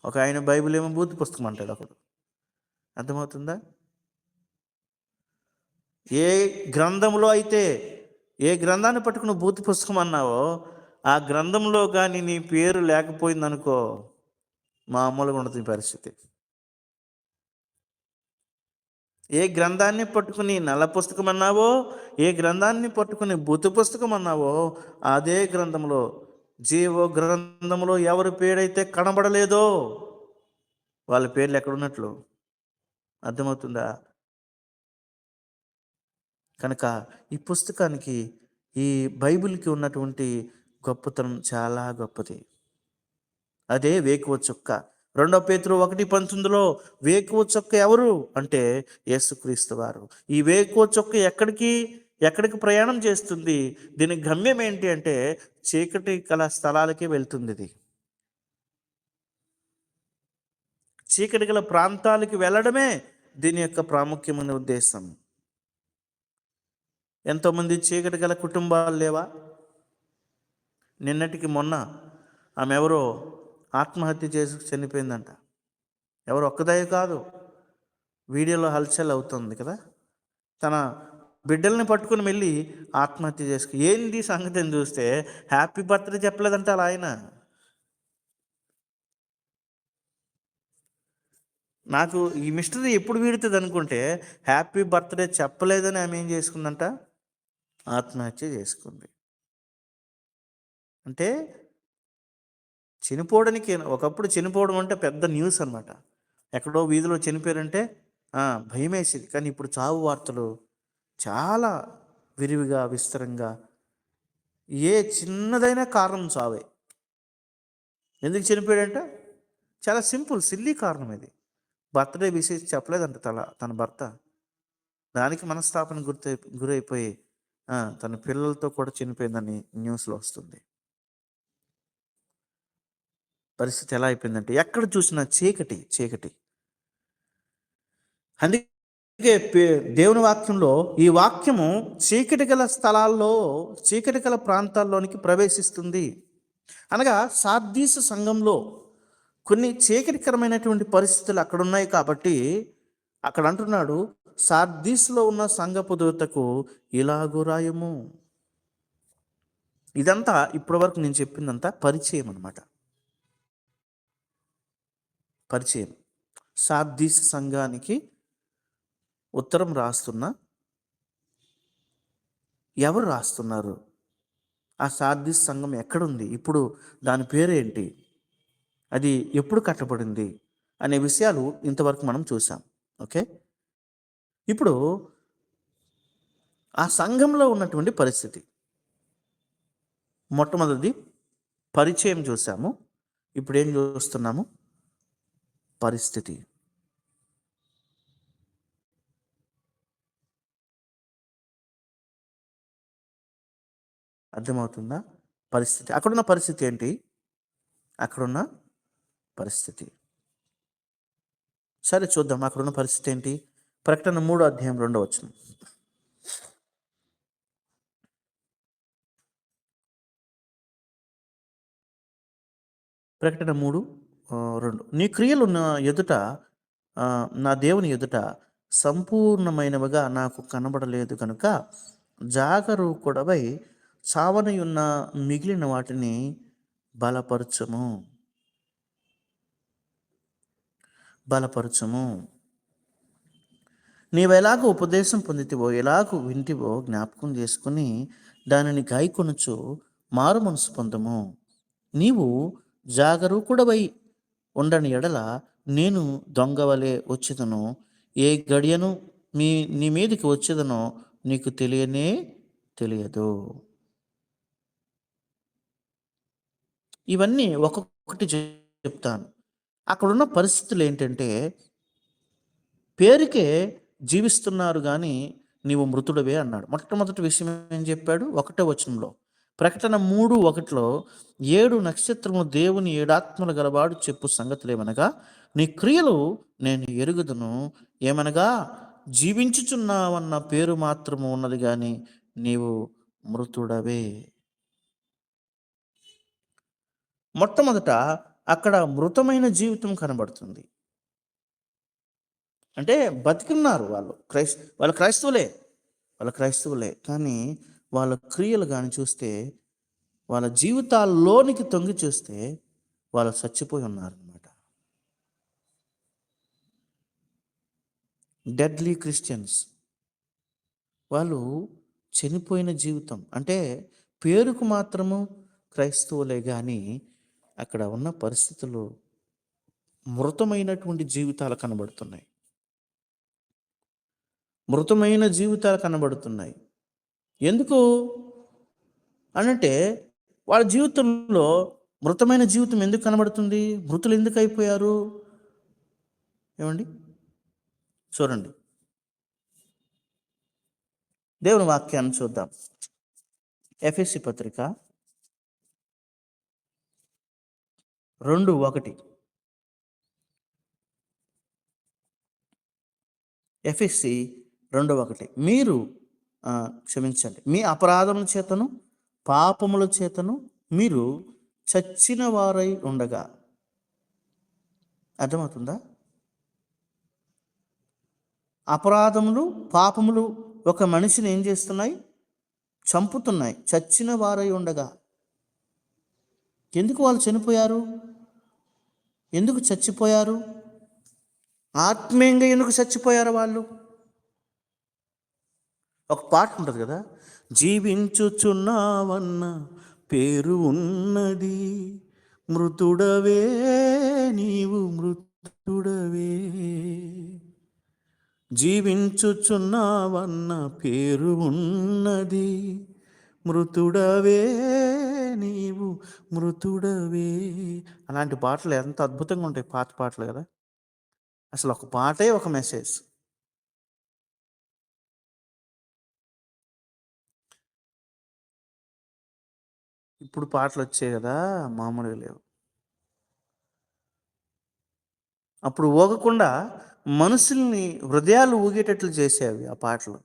ఒక ఆయన బైబిల్ ఏమో బూతు పుస్తకం అంటాడు ఒకడు. అర్థమవుతుందా? ఏ గ్రంథంలో అయితే ఏ గ్రంథాన్ని పట్టుకుని బూతు పుస్తకం అన్నావో ఆ గ్రంథంలో కానీ నీ పేరు లేకపోయిందనుకో, మామూలుగా ఉండదు ఈ పరిస్థితి. ఏ గ్రంథాన్ని పట్టుకుని నల్ల పుస్తకం అన్నావో, ఏ గ్రంథాన్ని పట్టుకుని బూతు పుస్తకం అన్నావో, అదే గ్రంథంలో జీవ గ్రంథంలో ఎవరి పేరైతే కనబడలేదో వాళ్ళ పేర్లు ఎక్కడున్నట్లు. అర్థమవుతుందా? కనుక ఈ పుస్తకానికి, ఈ బైబిల్కి ఉన్నటువంటి గొప్పతనం చాలా గొప్పది. అదే వేకువ చుక్క. 2 పేతురు 1:19లో వేకువ చుక్క ఎవరు అంటే యేసుక్రీస్తు వారు. ఈ వేకువ చుక్క ఎక్కడికి ప్రయాణం చేస్తుంది? దీని గమ్యం ఏంటి అంటే చీకటి గల స్థలాలకే వెళ్తుంది. ఇది చీకటి గల ప్రాంతాలకి వెళ్ళడమే దీని యొక్క ప్రాముఖ్యమైన ఉద్దేశం. ఎంతోమంది చీకటి గల కుటుంబాలు లేవా? నిన్నటికి మొన్న ఆమె ఎవరో ఆత్మహత్య చేసి చనిపోయిందంట. ఎవరు ఒక్కదే కాదు, వీడియోలో హల్చల్ అవుతుంది కదా. తన బిడ్డల్ని పట్టుకుని వెళ్ళి ఆత్మహత్య చేసుకు. ఏంది సంగతి అని చూస్తే హ్యాపీ బర్త్డే చెప్పలేదంట అలా ఆయన. నాకు ఈ మిస్టరీ ఎప్పుడు వీడుతుంది అనుకుంటే, హ్యాపీ బర్త్డే చెప్పలేదని ఆమె ఏం చేసుకుందంట, ఆత్మహత్య చేసుకుంది. అంటే చనిపోవడానికి, ఒకప్పుడు చనిపోవడం అంటే పెద్ద న్యూస్ అనమాట. ఎక్కడో వీధిలో చనిపోయారంటే భయం వేసేది. కానీ ఇప్పుడు చావు వార్తలు చాలా విరివిగా విస్తరంగా, ఏ చిన్నదైనా కారణం చావే. ఎందుకు చనిపోయాడంట? చాలా సింపుల్, సిల్లీ కారణం ఇది. బర్త్డే విషయం చెప్పలేదంట తన భర్త. దానికి మనస్తాపన గురైపోయి తన పిల్లలతో కూడా చనిపోయిందని న్యూస్లో వస్తుంది. పరిస్థితి ఎలా అయిపోయిందంటే ఎక్కడ చూసినా చీకటి చీకటి. అందుకే దేవుని వాక్యంలో ఈ వాక్యము చీకటి గల స్థలాల్లో, చీకటి గల ప్రాంతాల్లోనికి ప్రవేశిస్తుంది అనగా, సార్దీసు సంఘంలో కొన్ని చీకటికరమైనటువంటి పరిస్థితులు అక్కడ ఉన్నాయి. కాబట్టి అక్కడ అంటున్నాడు, సార్దీస్లో ఉన్న సంఘపు దూతకు ఇలాగు రాయము. ఇదంతా ఇప్పటి వరకు నేను చెప్పిందంతా పరిచయం అన్నమాట. పరిచయం. సార్దీస్ సంఘానికి ఉత్తరం రాస్తున్నా. ఎవరు రాస్తున్నారు? ఆ సార్దీస్ సంఘం ఎక్కడుంది? ఇప్పుడు దాని పేరేంటి? అది ఎప్పుడు కట్టబడింది? అనే విషయాలు ఇంతవరకు మనం చూసాం. ఓకే, ఇప్పుడు ఆ సంఘంలో ఉన్నటువంటి పరిస్థితి, మొట్టమొదటిది పరిచయం చూసాము. ఇప్పుడు ఏం చూస్తున్నాము? పరిస్థితి. అర్థమవుతుందా? పరిస్థితి. అక్కడున్న పరిస్థితి ఏంటి? అక్కడున్న పరిస్థితి సరే చూద్దాం. అక్కడున్న పరిస్థితి ఏంటి? ప్రకటన 3:2. ప్రకటన 3:2. నీ క్రియలు నా ఎదుట, నా దేవుని ఎదుట సంపూర్ణమైనవిగా నాకు కనబడలేదు కనుక జాగరూకుడవై చావనయున్న మిగిలిన వాటిని బలపరచుము. నీవెలాగో ఉపదేశం పొందితివో, ఎలాగో వింటివో జ్ఞాపకం చేసుకుని దానిని గాయకొనుచు మారు మనసు పొందము. నీవు జాగరూకుడవై ఉండని ఎడల నేను దొంగవలే వచ్చేదను, ఏ గడియను నీ మీదకి వచ్చేదనో నీకు తెలియదు. ఇవన్నీ ఒక్కొక్కటి చెప్తాను. అక్కడున్న పరిస్థితులు ఏంటంటే, పేరుకే జీవిస్తున్నారు కానీ నీవు మృతుడవే అన్నాడు. మొట్టమొదటి విషయం ఏం చెప్పాడు? 1వ వచనంలో, ప్రకటన 3:1లో 7 నక్షత్రములు దేవుని 7 ఆత్మలు గలవాడు చెప్పు సంగతులేమనగా, నీ క్రియలు నేను ఎరుగుదును. ఏమనగా, జీవించుచున్నావన్న పేరు మాత్రము ఉన్నది కానీ నీవు మృతుడవే. మొట్టమొదట అక్కడ మృతమైన జీవితం కనబడుతుంది. అంటే బతికున్నారు వాళ్ళు. వాళ్ళు క్రైస్తవులే. వాళ్ళు క్రైస్తవులే. కానీ వాళ్ళ క్రియలు గాని చూస్తే, వాళ్ళ జీవితాల్లోనికి తొంగి చూస్తే వాళ్ళు చచ్చిపోయి ఉన్నారనమాట. Deadly Christians. వాళ్ళు చనిపోయిన జీవితం. అంటే పేరుకు మాత్రము క్రైస్తవులే గాని, అక్కడ ఉన్న పరిస్థితులు మృతమైనటువంటి జీవితాలు కనబడుతున్నాయి. మృతమైన జీవితాలు కనబడుతున్నాయి. ఎందుకు అనంటే, వాళ్ళ జీవితంలో మృతమైన జీవితం ఎందుకు కనబడుతుంది? మృతులు ఎందుకు అయిపోయారు? ఏవండి? చూడండి. దేవుని వాక్యాన్ని చూద్దాం. ఎఫెసీ పత్రిక 2:1. ఎఫెసీ 2:1. మీరు క్షమించండి. మీ అపరాధముల చేతను, పాపముల చేతను మీరు చచ్చిన వారై ఉండగా. అర్థమవుతుందా? అపరాధములు, పాపములు ఒక మనిషిని ఏం చేస్తున్నాయి? చంపుతున్నాయి. చచ్చిన వారై ఉండగా. ఎందుకు వాళ్ళు చనిపోయారు? ఎందుకు చచ్చిపోయారు? ఆత్మీయంగా ఎందుకు చచ్చిపోయారు వాళ్ళు? ఒక పాట ఉంటుంది కదా, జీవించుచున్నావన్న పేరు ఉన్నది, మృతుడవే నీవు మృతుడవే. జీవించుచున్నావన్న పేరు ఉన్నది, మృతుడవే నీవు మృతుడవే. అలాంటి పాటలు ఎంత అద్భుతంగా ఉంటాయి. పాత పాటలు కదా. అసలు ఒక పాటే ఒక మెసేజ్. ఇప్పుడు పాటలు వచ్చాయి కదా, మామూలుగా లేవు. అప్పుడు ఊగకుండా మనుషుల్ని హృదయాలు ఊగేటట్లు చేసేవి ఆ పాటలు.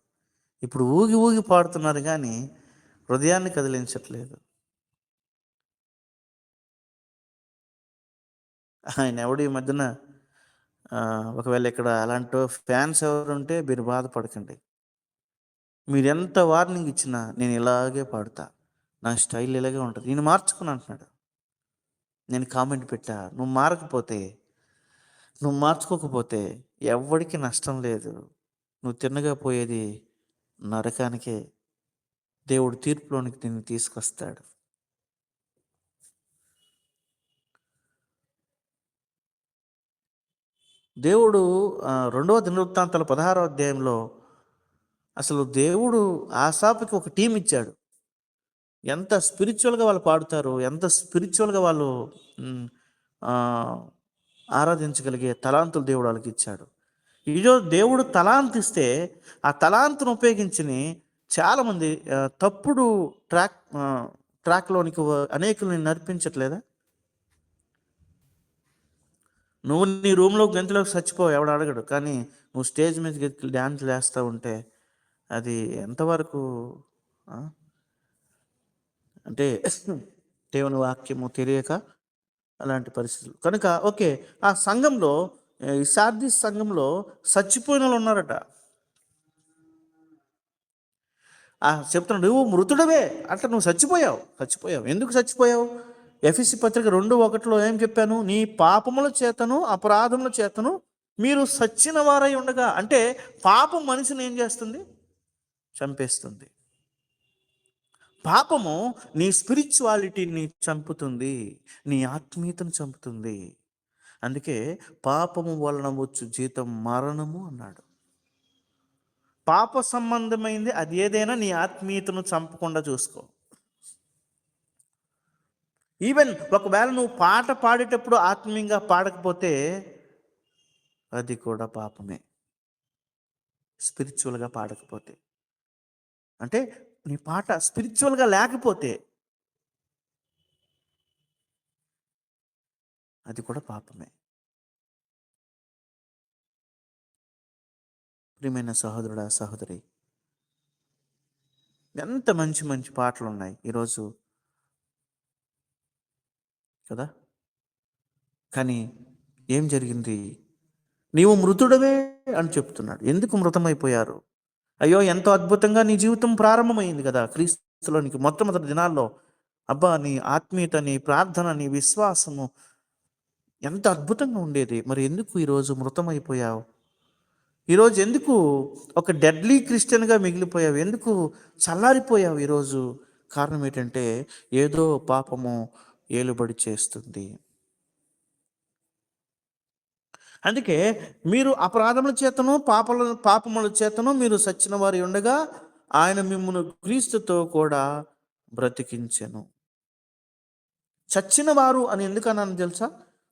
ఇప్పుడు ఊగి ఊగి పాడుతున్నారు కానీ హృదయాన్ని కదిలించట్లేదు. ఆయన ఎవడు ఈ మధ్యన ఒకవేళ ఇక్కడ అలాంటి ఫ్యాన్స్ ఎవరు ఉంటే మీరు బాధపడకండి. మీరు ఎంత వార్నింగ్ ఇచ్చినా నేను ఇలాగే పాడుతా, నా స్టైల్ ఇలాగే ఉంటుంది, నేను మార్చుకుని అంటున్నాడు. నేను కామెంట్ పెట్టా, నువ్వు మార్చుకోకపోతే ఎవ్వడికి నష్టం లేదు. నువ్వు తిన్నగా పోయేది నరకానికే. దేవుడు తీర్పులోనికి నిన్ను తీసుకొస్తాడు. దేవుడు 2వ దినవృత్తాంతాల 16వ అధ్యాయంలో అసలు దేవుడు ఆసాపుకి ఒక టీం ఇచ్చాడు. ఎంత స్పిరిచువల్గా వాళ్ళు పాడుతారు, ఎంత స్పిరిచువల్గా వాళ్ళు ఆ, ఆరాధించగలిగే తలాంతులు దేవుడు వాళ్ళకి ఇచ్చాడు. ఈరోజు దేవుడు తలాంత్ ఇస్తే ఆ తలాంతును ఉపయోగించి చాలామంది తప్పుడు ట్రాక్లోనికి అనేకుల్ని నడిపించట్లేదా? నువ్వు నీ రూమ్లో గంతులోకి చచ్చిపోవు, ఎవడు అడగడు. కానీ నువ్వు స్టేజ్ మీదకి ఎక్కి డ్యాన్స్లు వేస్తూ ఉంటే అది ఎంతవరకు అంటే దేవుని వాక్యము తెలియక అలాంటి పరిస్థితులు కనుక. ఓకే, ఆ సంఘంలో, ఈ సార్దీస్ సంఘంలో చచ్చిపోయిన వాళ్ళు ఉన్నారట. చెప్తున్నాడు, నువ్వు మృతుడవే అంటే నువ్వు చచ్చిపోయావు. ఎందుకు చచ్చిపోయావు? ఎఫెసీ పత్రిక 2:1 ఏం చెప్పాను? నీ పాపముల చేతను అపరాధముల చేతను మీరు సచ్చిన వారై ఉండగా. అంటే పాపం మనిషిని ఏం చేస్తుంది? చంపేస్తుంది. పాపము నీ స్పిరిచువాలిటీని చంపుతుంది, నీ ఆత్మీయతను చంపుతుంది. అందుకే పాపము వలన వచ్చు జీతం మరణము అన్నాడు. పాప సంబంధమైంది అది ఏదైనా నీ ఆత్మీయతను చంపకుండా చూసుకో. ఈవెన్ ఒకవేళ నువ్వు పాట పాడేటప్పుడు ఆత్మీయంగా పాడకపోతే అది కూడా పాపమే. స్పిరిచువల్గా పాడకపోతే, అంటే నీ పాట స్పిరిచువల్గా లేకపోతే అది కూడా పాపమే. ప్రియమైన సహోదరుడా, సహోదరి, ఎంత మంచి మంచి పాటలు ఉన్నాయి ఈరోజు కదా. కానీ ఏం జరిగింది? నీవు మృతుడవే అని చెప్తున్నాడు. ఎందుకు మృతమైపోయారు? అయ్యో! ఎంతో అద్భుతంగా నీ జీవితం ప్రారంభమైంది కదా! క్రీస్తులోనికి మొట్టమొదటి దినాల్లో. అబ్బా! నీ ఆత్మీయత, నీ ప్రార్థన, నీ విశ్వాసము ఎంత అద్భుతంగా ఉండేది. మరి ఎందుకు ఈరోజు మృతమైపోయావు? ఈరోజు ఎందుకు ఒక డెడ్లీ క్రిస్టియన్‌గా మిగిలిపోయావు? ఎందుకు చల్లారిపోయావు ఈరోజు? కారణం ఏంటంటే ఏదో పాపము ఏలుబడి చేస్తుంది. అందుకే మీరు అపరాధముల చేతను పాపముల చేతను మీరు సచ్చిన వారి ఉండగా ఆయన మిమ్మును క్రీస్తుతో కూడా బ్రతికించెను. చచ్చిన వారు అని ఎందుకు అన్నాను తెలుసా?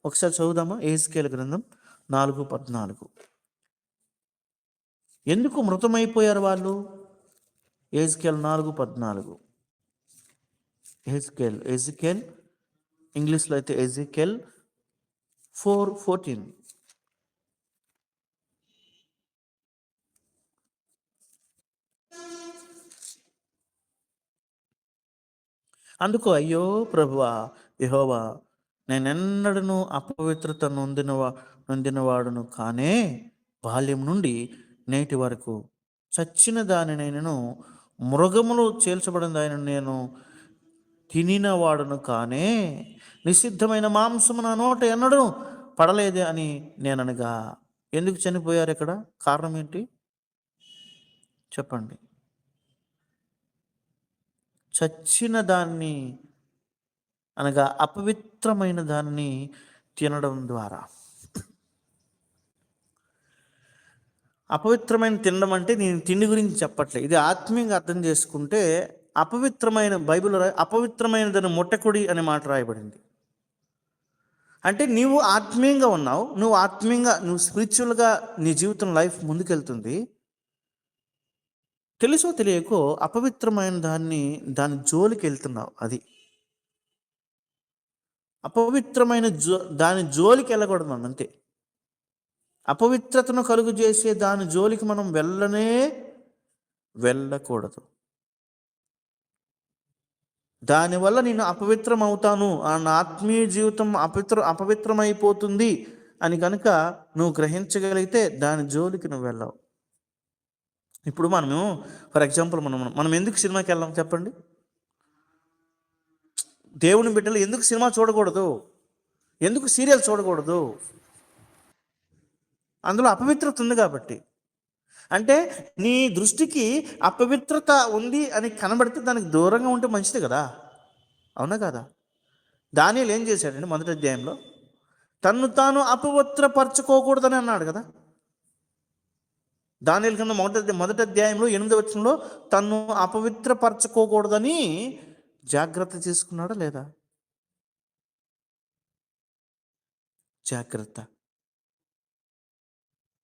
ఒకసారి చదువుదామా? యెహెజ్కేలు గ్రంథం 4:14. ఎందుకు మృతమైపోయారు వాళ్ళు? యెహెజ్కేలు 4:14. ఎజెకియల్ ఇంగ్లీష్‌లో అయితే ఎజెకియల్ 4:14. అందుకు అయ్యో ప్రభువా యెహోవా, నేనెన్నడను అపవిత్రత నొందినవాడును కానే, బాల్యం నుండి నేటి వరకు చచ్చిన దానినైనను మృగములు చేల్చబడిన దానిని నేను తినినవాడును కానే, నిషిద్ధమైన మాంసము నా నోట ఎన్నడూ పడలేదే అని నేననగా. ఎందుకు చనిపోయారు ఇక్కడ? కారణం ఏంటి చెప్పండి? చచ్చిన దాన్ని అనగా అపవిత్రమైన దాన్ని తినడం ద్వారా. అపవిత్రమైన తినడం అంటే నేను తిండి గురించి చెప్పట్లే. ఇది ఆత్మీయంగా అర్థం చేసుకుంటే అపవిత్రమైన బైబిల్‌లో అపవిత్రమైనదని ముట్టకుడి అనే మాట రాయబడింది. అంటే నీవు ఆత్మీయంగా ఉన్నావు. నువ్వు స్పిరిచ్యువల్‌గా నీ జీవితం లైఫ్ ముందుకెళ్తుంది. తెలుసో తెలియకో అపవిత్రమైన దాని జోలికెళ్తున్నావు అది. అపవిత్రమైన దాని జోలికి వెళ్ళకూడదు మనం అంతే. అపవిత్రతను కలుగు చేసే దాని జోలికి మనం వెళ్ళకూడదు. దానివల్ల నేను అపవిత్రం అవుతాను, నా ఆత్మీయ జీవితం అపవిత్రమైపోతుంది అని కనుక నువ్వు గ్రహించగలిగితే దాని జోలికి నువ్వు వెళ్ళవు. ఇప్పుడు మనము ఫర్ ఎగ్జాంపుల్ మనం ఎందుకు సినిమాకి వెళ్ళాం చెప్పండి? దేవుని బిడ్డలు ఎందుకు సినిమా చూడకూడదు? ఎందుకు సీరియల్ చూడకూడదు? అందులో అపవిత్రత ఉంది కాబట్టి. అంటే నీ దృష్టికి అపవిత్రత ఉంది అని కనబడితే దానికి దూరంగా ఉంటే మంచిది కదా, అవునా కదా? దానియేలు ఏం చేశాడండి మొదటి అధ్యాయంలో? తన్ను తాను అపవిత్రపరచుకోకూడదని అన్నాడు కదా. దానియేలు కింద మొదటి అధ్యాయంలో 8వ వచనంలో తన్ను అపవిత్రపరచుకోకూడదని జాగ్రత్త తీసుకున్నాడా లేదా? జాగ్రత్త.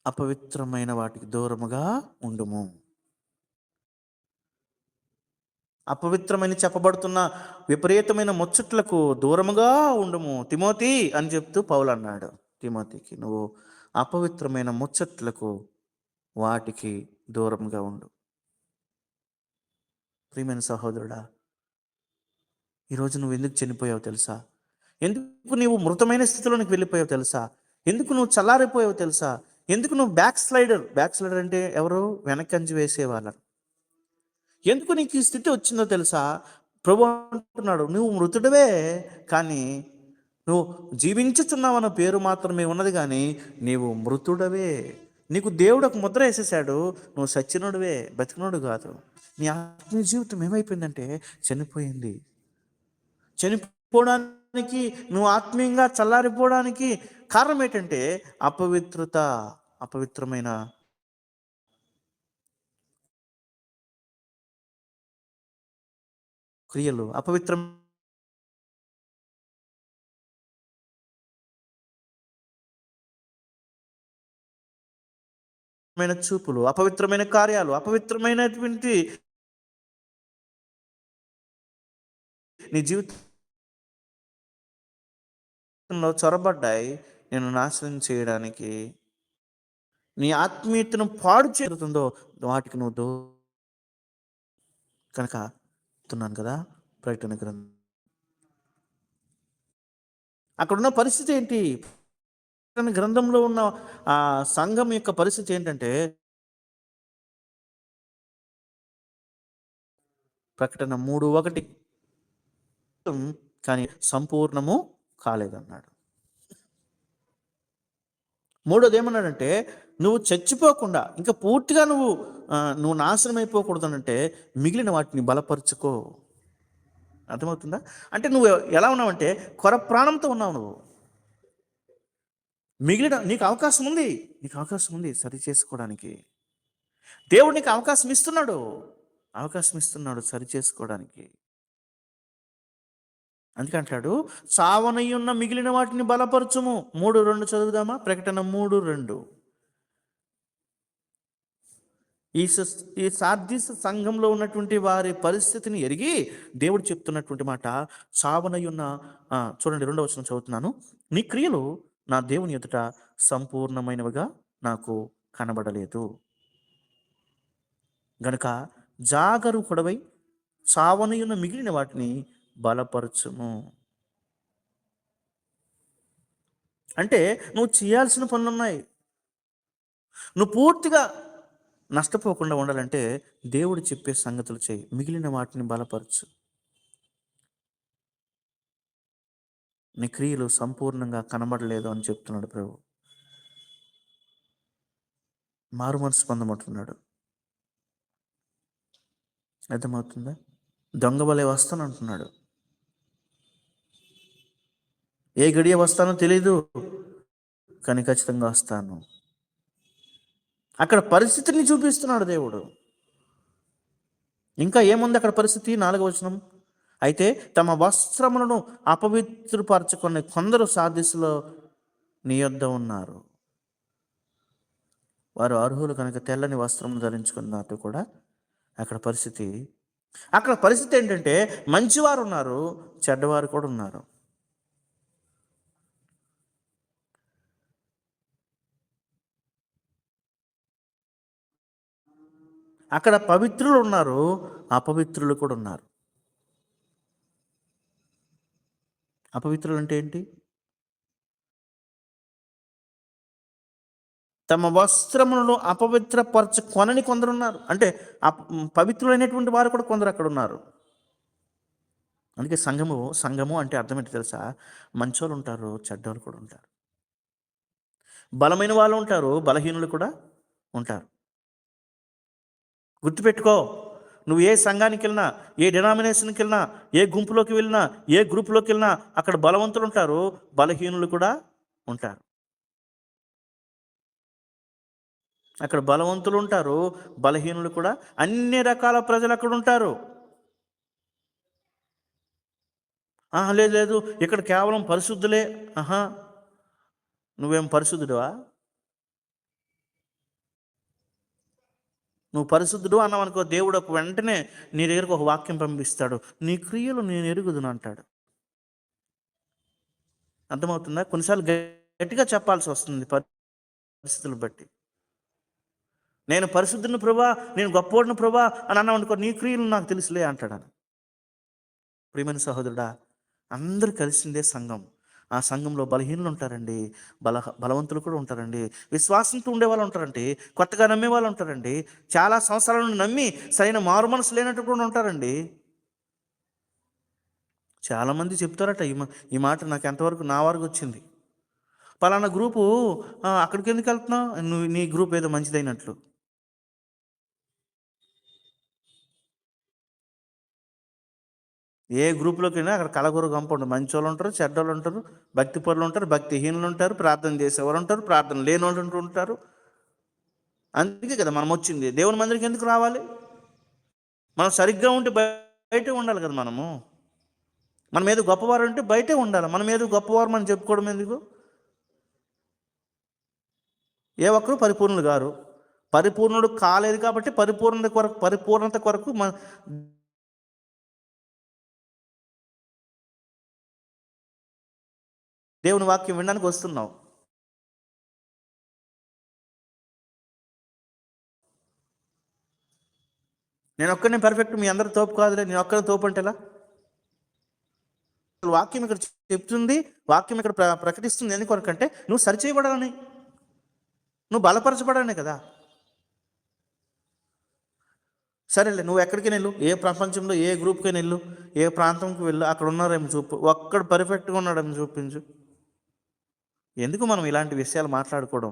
అపవిత్రమైన వాటికి దూరముగా ఉండుము. అపవిత్రమని చెప్పబడుతున్న విపరీతమైన ముచ్చట్లకు దూరముగా ఉండుము తిమోతి అని చెప్తూ పౌలు అన్నాడు తిమోతికి. నువ్వు అపవిత్రమైన ముచ్చట్లకు వాటికి దూరంగా ఉండు. ప్రియమైన సహోదరుడా, ఈరోజు నువ్వు ఎందుకు చనిపోయావు తెలుసా? ఎందుకు నీవు మృతమైన స్థితిలోనికి వెళ్ళిపోయావు తెలుసా? ఎందుకు నువ్వు చల్లారిపోయావు తెలుసా? ఎందుకు నువ్వు బ్యాక్ స్లైడర్ అంటే ఎవరు? వెనకంజ వేసేవాళ్ళ. ఎందుకు నీకు ఈ స్థితి వచ్చిందో తెలుసా? ప్రభు అంటున్నాడు, నువ్వు మృతుడివే, కానీ నువ్వు జీవించుచున్నావన్న పేరు మాత్రమే ఉన్నది, కానీ నీవు మృతుడవే. నీకు దేవుడు ఒక ముద్ర వేసేసాడు. నువ్వు సచ్చినోడువే, బతికినోడు కాదు. నీ ఆత్మీయ జీవితం ఏమైపోయిందంటే చనిపోయింది. చనిపోవడానికి, నువ్వు ఆత్మీయంగా చల్లారిపోవడానికి కారణం ఏంటంటే అపవిత్రమైన క్రియలు, అపవిత్రమైన చూపులు, అపవిత్రమైన కార్యాలు, అపవిత్రమైనటువంటి నీ జీవితంలో చొరబడ్డాయి నేను నాశనం చేయడానికి. నీ ఆత్మీయతను పాడు చేరుతుందో వాటికి నువ్వు కనుక చెప్తున్నాను కదా. ప్రకటన గ్రంథం అక్కడున్న పరిస్థితి ఏంటి? ప్రకటన గ్రంథంలో ఉన్న సంఘం యొక్క పరిస్థితి ఏంటంటే, ప్రకటన 3:1 కానీ సంపూర్ణము కాలేదన్నాడు. మూడోది ఏమన్నాడంటే, నువ్వు చచ్చిపోకుండా ఇంకా పూర్తిగా నువ్వు నాశనం అయిపోకూడదనంటే మిగిలిన వాటిని బలపరుచుకో. అర్థమవుతుందా? అంటే నువ్వు ఎలా ఉన్నావంటే కొర ప్రాణంతో ఉన్నావు నువ్వు. మిగిలిన నీకు అవకాశం ఉంది. నీకు అవకాశం ఉంది సరి చేసుకోవడానికి. దేవుడు నీకు అవకాశం ఇస్తున్నాడు. అవకాశం ఇస్తున్నాడు సరి చేసుకోవడానికి. అందుకే అంటాడు, చావనయ్యున్న మిగిలిన వాటిని బలపరచుము. 3:2 చదువుదామా? ప్రకటన 3:2. ఈ ఈ సార్దీస్ సంఘంలో ఉన్నటువంటి వారి పరిస్థితిని ఎరిగి దేవుడు చెప్తున్నటువంటి మాట, చావనయ్యున్న చూడండి 2వ వచనం చదువుతున్నాను. నీ క్రియలు నా దేవుని ఎదుట సంపూర్ణమైనవిగా నాకు కనబడలేదు. గనుక జాగరూకుడవై చావనయ్యున్న మిగిలిన వాటిని బలపరచుము. అంటే నువ్వు చేయాల్సిన పనులున్నాయి. నువ్వు పూర్తిగా నష్టపోకుండా ఉండాలంటే దేవుడు చెప్పే సంగతులు చేయి. మిగిలిన వాటిని బలపరచు. నీ క్రియలు సంపూర్ణంగా కనబడలేదు అని చెప్తున్నాడు ప్రభు. మారు మనసు పొందమంటున్నాడు. అర్థమవుతుందా? దొంగ వలె వస్తాను అంటున్నాడు. ఏ గడియ వస్తానో తెలీదు, కానీ ఖచ్చితంగా వస్తాను. అక్కడ పరిస్థితిని చూపిస్తున్నాడు దేవుడు. ఇంకా ఏముంది అక్కడ పరిస్థితి? 4వ వచనం. అయితే తమ వస్త్రములను అపవిత్రపరచుకునే కొందరు సార్దీసులో నీ యొద్ద ఉన్నారు. వారు అర్హులు కనుక తెల్లని వస్త్రం ధరించుకున్నట్టు కూడా అక్కడ పరిస్థితి. అక్కడ పరిస్థితి ఏంటంటే మంచివారు ఉన్నారు, చెడ్డవారు కూడా ఉన్నారు. అక్కడ పవిత్రులు ఉన్నారు, అపవిత్రులు కూడా ఉన్నారు. అపవిత్రులు అంటే ఏంటి? తమ వస్త్రములను అపవిత్రపరచుకొనని కొందరు ఉన్నారు. అంటే పవిత్రులైనటువంటి వారు కూడా కొందరు అక్కడ ఉన్నారు. అందుకే సంఘము అంటే అర్థం ఏంటి తెలుసా? మంచోళ్ళు ఉంటారు, చెడ్డోళ్ళు కూడా ఉంటారు. బలమైన వాళ్ళు ఉంటారు, బలహీనులు కూడా ఉంటారు. గుర్తుపెట్టుకో, నువ్వు ఏ సంఘానికి వెళ్ళినా, ఏ డినామినేషన్కి వెళ్ళినా, ఏ గుంపులోకి వెళ్ళినా, ఏ గ్రూపులోకి వెళ్ళినా అక్కడ బలవంతులు ఉంటారు, బలహీనులు కూడా ఉంటారు. అక్కడ బలవంతులు ఉంటారు, బలహీనులు కూడా, అన్ని రకాల ప్రజలు అక్కడ ఉంటారు. లేదు లేదు ఇక్కడ కేవలం పరిశుద్ధులే. ఆహా, నువ్వేం పరిశుద్ధుడువా? నువ్వు పరిశుద్ధుడు అన్నావు అనుకో, దేవుడు ఒక వెంటనే నీ దగ్గరకు ఒక వాక్యం పంపిస్తాడు. నీ క్రియలు నేను ఎరుగుదును అంటాడు. అర్థమవుతుందా? కొన్నిసార్లు గట్టిగా చెప్పాల్సి వస్తుంది పరిస్థితులు బట్టి. నేను పరిశుద్ధుని ప్రభా, నేను గొప్పోడిని ప్రభా అని అన్నావు అనుకో, నీ క్రియలు నాకు తెలుసులే అంటాడు. ప్రియమైన సహోదరుడా, అందరూ కలిసిందే సంఘం. ఆ సంఘంలో బలహీనులు ఉంటారండి, బలవంతులు కూడా ఉంటారండి, విశ్వాసంతో ఉండేవాళ్ళు ఉంటారండి, కొత్తగా నమ్మే వాళ్ళు ఉంటారండి, చాలా సంవత్సరాల నుండి నమ్మి సరైన మారు మనసు లేనట్టు కూడా ఉంటారండి. చాలామంది చెప్తారట ఈ మాట నాకు ఎంతవరకు నా వరకు వచ్చింది. పలానా గ్రూపు అక్కడికి ఎందుకు వెళ్తున్నావు? నీ గ్రూప్ ఏదో మంచిదైనట్లు. ఏ గ్రూప్లోకి వెళ్ళినా అక్కడ కలగూరు గంప ఉండదు. మంచోళ్ళు ఉంటారు, చెడ్డోళ్ళు ఉంటారు, భక్తి పరులు ఉంటారు, భక్తిహీనులు ఉంటారు, ప్రార్థన చేసేవారు ఉంటారు, ప్రార్థన లేని వాళ్ళు ఉంటారు. అందుకే కదా మనం వచ్చింది. దేవుని మందిరికి ఎందుకు రావాలి? మనం సరిగ్గా ఉంటే బయటే ఉండాలి కదా మనము. మనం ఏదో గొప్పవారు అంటే బయటే ఉండాలి. మనం ఏదో గొప్పవారు మనం చెప్పుకోవడం ఎందుకు? ఏ ఒక్కరు పరిపూర్ణులు గారు. పరిపూర్ణుడు కాలేదు కాబట్టి పరిపూర్ణత కొరకు దేవుని వాక్యం వినడానికి వస్తున్నాం. నేను ఒక్కనే పర్ఫెక్ట్, మీ అందరూ తోపు కాదులే, నేను ఒక్కనే తోపు అంటేలా? వాక్యం ఇక్కడ చెప్తుంది, వాక్యం ఇక్కడ ప్రకటిస్తుంది ఎందుకొరకంటే నువ్వు సరిచేయబడాలని, నువ్వు బలపరచబడానే కదా. సరేలే, నువ్వు ఎక్కడికైనా వెళ్ళు, ఏ ప్రపంచంలో ఏ గ్రూప్కైనా వెళ్ళు, ఏ ప్రాంతంకి వెళ్ళు, అక్కడ ఉన్నారేమో చూపు, ఒక్కడు పర్ఫెక్ట్గా ఉన్నాడేమో చూపించు. ఎందుకు మనం ఇలాంటి విషయాలు మాట్లాడుకోవడం?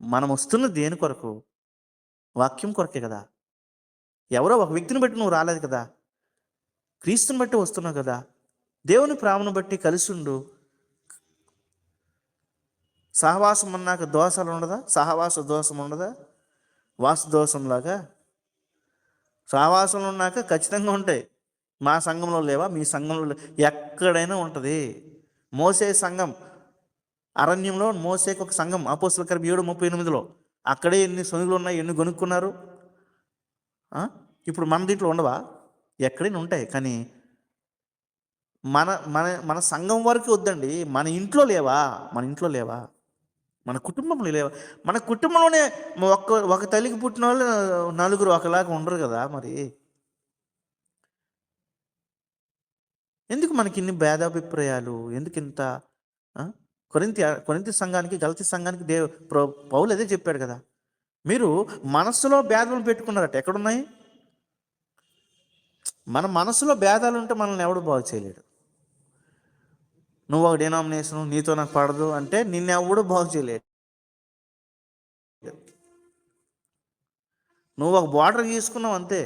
మనం వస్తున్న దేని కొరకు? వాక్యం కొరకే కదా. ఎవరో ఒక వ్యక్తిని బట్టి నువ్వు రాలేదు కదా, క్రీస్తుని బట్టి వస్తున్నావు కదా. దేవుని ప్రేమను బట్టి కలిసి ఉండు. సహవాసం అన్నాక దోషాలు ఉండదా? సహవాస దోషం ఉండదా? వాస దోషంలాగా సహవాసంలో ఉన్నాక ఖచ్చితంగా ఉంటాయి. మా సంఘంలో లేవా? మీ సంఘంలో ఎక్కడైనా ఉంటుంది. మోసే సంఘం, అరణ్యంలో మోసేకి ఒక సంఘం, అపోస్తల కార్యం 7:38. అక్కడే ఎన్ని సొనుగులు ఉన్నాయి, ఎన్ని కొనుక్కున్నారు. ఇప్పుడు మన దీంట్లో ఉండవా? ఎక్కడైనా ఉంటాయి. కానీ మన మన మన సంఘం వరకు వద్దండి. మన ఇంట్లో లేవా? మన ఇంట్లో లేవా? మన కుటుంబంలో లేవా? మన కుటుంబంలోనే ఒక తల్లికి పుట్టిన వాళ్ళు నలుగురు ఒకలాగా ఉండరు కదా. మరి ఎందుకు మనకి ఇన్ని భేదాభిప్రాయాలు? ఎందుకు ఇంత? కొరింథీ సంఘానికి, గలతీ సంఘానికి పౌలు అదే చెప్పాడు కదా, మీరు మనస్సులో భేదాలు పెట్టుకున్నారట. ఎక్కడున్నాయి? మన మనసులో భేదాలు ఉంటే మనల్ని ఎవడు బాగు చేయలేడు. నువ్వు ఒక డినామినేషను, నీతో నాకు పడదు అంటే నిన్నెవడు బాగు చేయలేడు. నువ్వు ఒక బార్డర్ గీసుకున్నావు అంతే.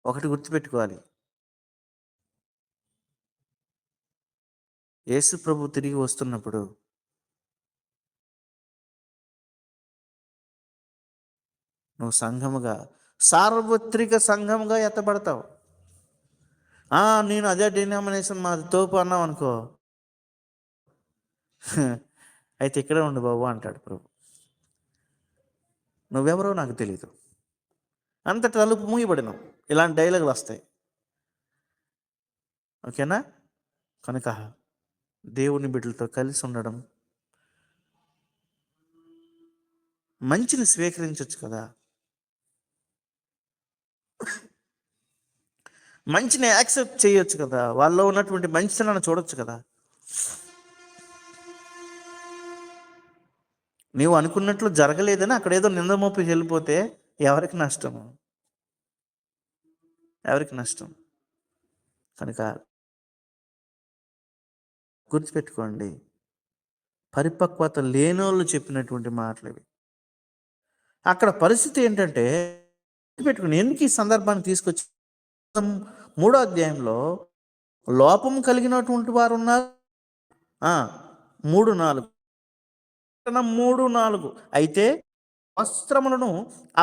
ఒకటి గుర్తుపెట్టుకోవాలి, యేసు ప్రభు తిరిగి వస్తున్నప్పుడు నువ్వు సంఘముగా, సార్వత్రిక సంఘముగా ఎత్తబడతావు. నేను అదే డినామినేషన్ మాది తోపు అన్నావు అనుకో, అయితే ఇక్కడే ఉండు బాబు అంటాడు ప్రభు. నువ్వెవరో నాకు తెలీదు, అంత తలుపు మూయబడినావు. ఇలాంటి డైలాగులు వస్తాయి. ఓకేనా? కనుక దేవుని బిడ్డలతో కలిసి ఉండడం, మంచిని స్వీకరించవచ్చు కదా, మంచిని యాక్సెప్ట్ చేయొచ్చు కదా, వాళ్ళలో ఉన్నటువంటి మంచితనాన్ని చూడొచ్చు కదా. నీవు అనుకున్నట్లు జరగలేదని అక్కడ ఏదో నింద మోపి వెళ్ళిపోతే ఎవరికి నష్టం? ఎవరికి నష్టం? కనుక గుర్తుపెట్టుకోండి, పరిపక్వత లేనోళ్ళు చెప్పినటువంటి మాటలు ఇవి. అక్కడ పరిస్థితి ఏంటంటే, గుర్తుపెట్టుకోండి, ఎందుకు ఈ సందర్భాన్ని తీసుకొచ్చి 3వ అధ్యాయంలో లోపం కలిగినటువంటి వారు ఉన్నారు. 3:4 3:4 అయితే వస్త్రములను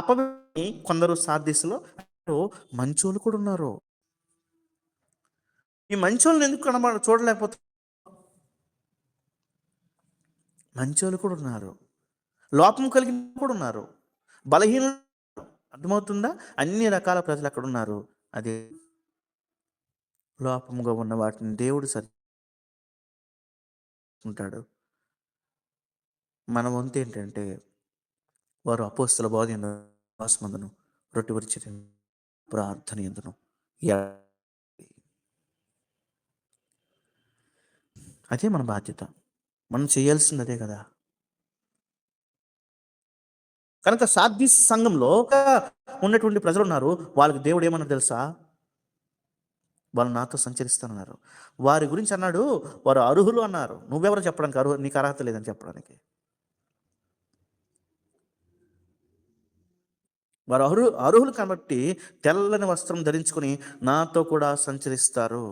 అపవి కొందరు సాధిస్సులో మంచోళ్ళు కూడా ఉన్నారు. ఈ మంచోళ్ళని ఎందుకు చూడలేకపోతే? మంచోళ్ళు కూడా ఉన్నారు, లోపం కలిగిన కూడా ఉన్నారు, బలహీన, అర్థమవుతుందా? అన్ని రకాల ప్రజలు అక్కడ ఉన్నారు. అదే లోపముగా ఉన్న వాటిని దేవుడు ఉంటాడు. మన వంతు ఏంటంటే, వారు అపోస్తల బోధ వాసమందును, రొట్టె విరిచి ప్రార్థన ఎందును, అదే మన బాధ్యత. మనం చేయాల్సింది అదే కదా. కనుక సార్దీస్ సంఘంలో ఉన్నటువంటి ప్రజలు ఉన్నారు. వాళ్ళకి దేవుడు ఏమన్నా తెలుసా? వాళ్ళు నాతో సంచరిస్తానన్నారు. వారి గురించి అన్నాడు, వారు అర్హులు అన్నారు. నువ్వెవరు చెప్పడానికి? నీకు అర్హత లేదని చెప్పడానికి. వారు అర్హులు కాబట్టి తెల్లని వస్త్రం ధరించుకొని నాతో కూడా సంచరిస్తారు.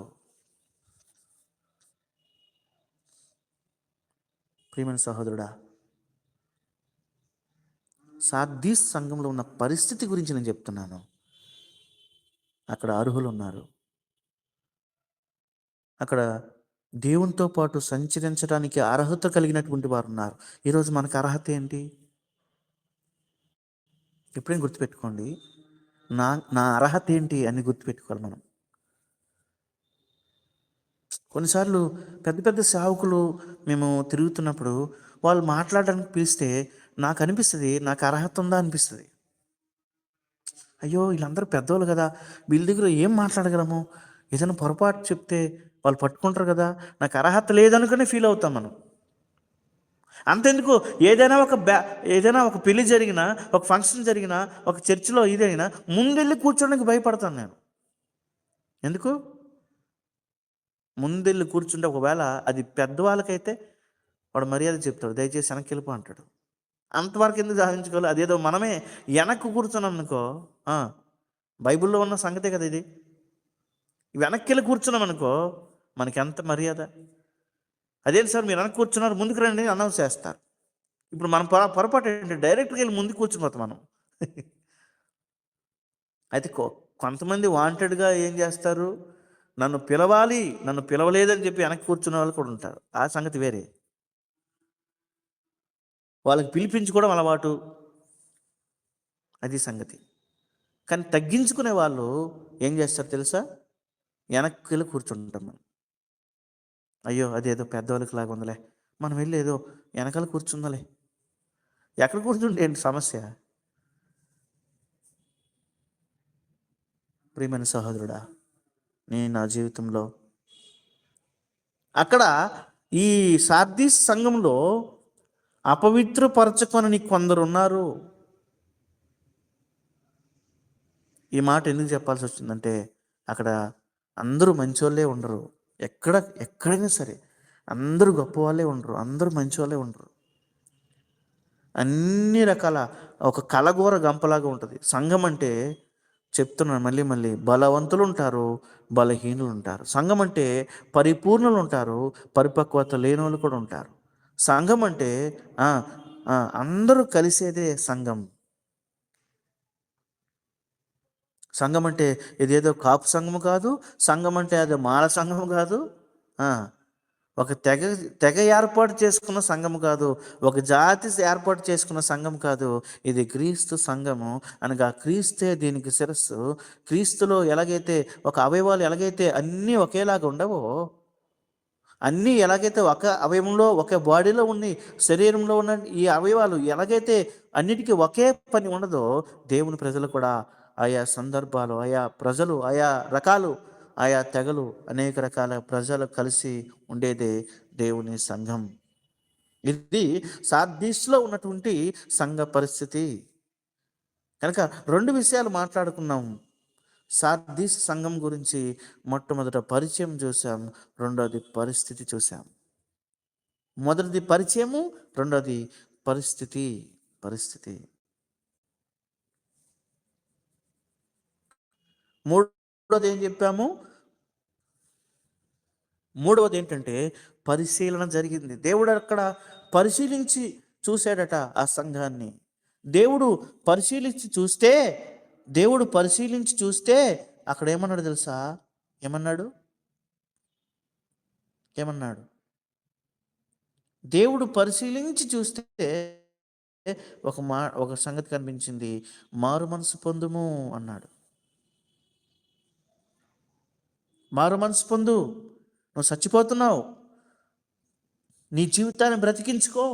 ప్రియమైన సహోదరుడా, సార్దీస్ సంఘంలో ఉన్న పరిస్థితి గురించి నేను చెప్తున్నాను. అక్కడ అర్హులు ఉన్నారు. అక్కడ దేవునితో పాటు సంచరించడానికి అర్హత కలిగినటువంటి వారు ఉన్నారు. ఈరోజు మనకు అర్హత ఏంటి? ఎప్పుడైనా గుర్తుపెట్టుకోండి, నా నా అర్హత ఏంటి అని గుర్తుపెట్టుకోవాలి మనం. కొన్నిసార్లు పెద్ద పెద్ద సేవకులు మేము తిరుగుతున్నప్పుడు వాళ్ళు మాట్లాడడానికి పిలిస్తే నాకు అనిపిస్తుంది, నాకు అర్హత ఉందా అనిపిస్తుంది. అయ్యో వీళ్ళందరూ పెద్దోళ్ళు కదా, వీళ్ళ దగ్గర ఏం మాట్లాడగలము, ఏదైనా పొరపాటు చెప్తే వాళ్ళు పట్టుకుంటారు కదా, నాకు అర్హత లేదనుకునే ఫీల్ అవుతాం మనం. అంతెందుకు, ఏదైనా ఒక ఏదైనా ఒక పెళ్లి జరిగినా, ఒక ఫంక్షన్ జరిగినా, ఒక చర్చిలో ఇదైనా ముందెళ్ళి కూర్చోడానికి భయపడతాను నేను. ఎందుకు? ముందెళ్ళి కూర్చుంటే ఒకవేళ అది పెద్దవాళ్ళకైతే వాడు మర్యాద చెప్తాడు, దయచేసి వెనక్కి వెళ్ళిపో అంటాడు. అంతవరకు ఎందుకు సాధించుకోవాలి, అదేదో మనమే వెనక్కి కూర్చున్నాం అనుకో. ఆ, బైబిల్లో ఉన్న సంగతే కదా ఇది. వెనక్కి వెళ్ళి కూర్చున్నాం అనుకో, మనకి ఎంత మర్యాద. అదేంటి సార్ మీరు వెనక్కి కూర్చున్నారు, ముందుకు రండి అనౌన్స్ చేస్తారు. ఇప్పుడు మనం పొరపాటు ఏంటి, డైరెక్ట్గా వెళ్ళి ముందుకు కూర్చునిపోతాం మనం. అయితే కొంతమంది వాంటెడ్గా ఏం చేస్తారు, నన్ను పిలవాలి, నన్ను పిలవలేదని చెప్పి వెనక్కి కూర్చునే వాళ్ళు కూడా ఉంటారు. ఆ సంగతి వేరే. వాళ్ళకి పిలిపించుకోవడం అలవాటు, అది సంగతి. కానీ తగ్గించుకునే వాళ్ళు ఏం చేస్తారు తెలుసా, వెనక్కి వెళ్ళి కూర్చుంటాం మనం. అయ్యో అదేదో పెద్దవాళ్ళకి లాగా ఉందిలే, మనం వెళ్ళి ఏదో వెనకాల కూర్చుందలే. ఎక్కడ కూర్చుంటే ఏంటి సమస్య? ప్రియమైన సహోదరుడా, నేను నా జీవితంలో అక్కడ ఈ సార్దీస్ సంఘంలో అపవిత్రపరచుకొనని కొందరు ఉన్నారు. ఈ మాట ఎందుకు చెప్పాల్సి వచ్చిందంటే, అక్కడ అందరూ మంచోళ్ళే ఉండరు. ఎక్కడ ఎక్కడైనా సరే అందరూ గొప్ప వాళ్ళే ఉండరు, అందరూ మంచి వాళ్ళే ఉండరు. అన్ని రకాల ఒక కలగూర గంపలాగా ఉంటుంది సంఘం అంటే. చెప్తున్నాను మళ్ళీ మళ్ళీ, బలవంతులు ఉంటారు, బలహీనులు ఉంటారు. సంఘం అంటే పరిపూర్ణులు ఉంటారు, పరిపక్వత లేని వాళ్ళు కూడా ఉంటారు. సంఘం అంటే ఆ, అందరూ కలిసేదే సంఘం. సంఘం అంటే ఇదేదో కాపు సంఘము కాదు, సంఘం అంటే అదో మాల సంఘము కాదు, ఆ, ఒక తెగ ఏర్పాటు చేసుకున్న సంఘం కాదు, ఒక జాతి ఏర్పాటు చేసుకున్న సంఘం కాదు. ఇది క్రీస్తు సంఘము అనగా క్రీస్తే దీనికి శిరస్సు. క్రీస్తులో ఎలాగైతే ఒక అవయవాలు ఎలాగైతే అన్నీ ఒకేలాగా ఉండవో, అన్నీ ఎలాగైతే ఒక అవయవంలో ఒక బాడీలో ఉన్న శరీరంలో ఉన్న ఈ అవయవాలు ఎలాగైతే అన్నిటికీ ఒకే పని ఉండదో, దేవుని ప్రజలు కూడా ఆయా సందర్భాలు, ఆయా ప్రజలు, ఆయా రకాలు, ఆయా తెగలు, అనేక రకాల ప్రజలు కలిసి ఉండేదే దేవుని సంఘం. ఇది సార్దీస్లో ఉన్నటువంటి సంఘ పరిస్థితి. కనుక రెండు విషయాలు మాట్లాడుకున్నాం. సార్దీస్ సంఘం గురించి మొట్టమొదట పరిచయం చూసాం, రెండోది పరిస్థితి చూసాం. మొదటిది పరిచయము, రెండోది పరిస్థితి. పరిస్థితి మూడోది ఏం చెప్పాము, మూడవది ఏంటంటే పరిశీలన జరిగింది. దేవుడు అక్కడ పరిశీలించి చూశాడట ఆ సంఘాన్ని. దేవుడు పరిశీలించి చూస్తే దేవుడు పరిశీలించి చూస్తే అక్కడ ఏమన్నాడు తెలుసా? ఏమన్నాడు? ఏమన్నాడు? దేవుడు పరిశీలించి చూస్తే ఒక సంగతి కనిపించింది. మారు మనసు పొందుము అన్నాడు. మారు మనసు పొందు, నువ్వు చచ్చిపోతున్నావు, నీ జీవితాన్ని బ్రతికించుకో,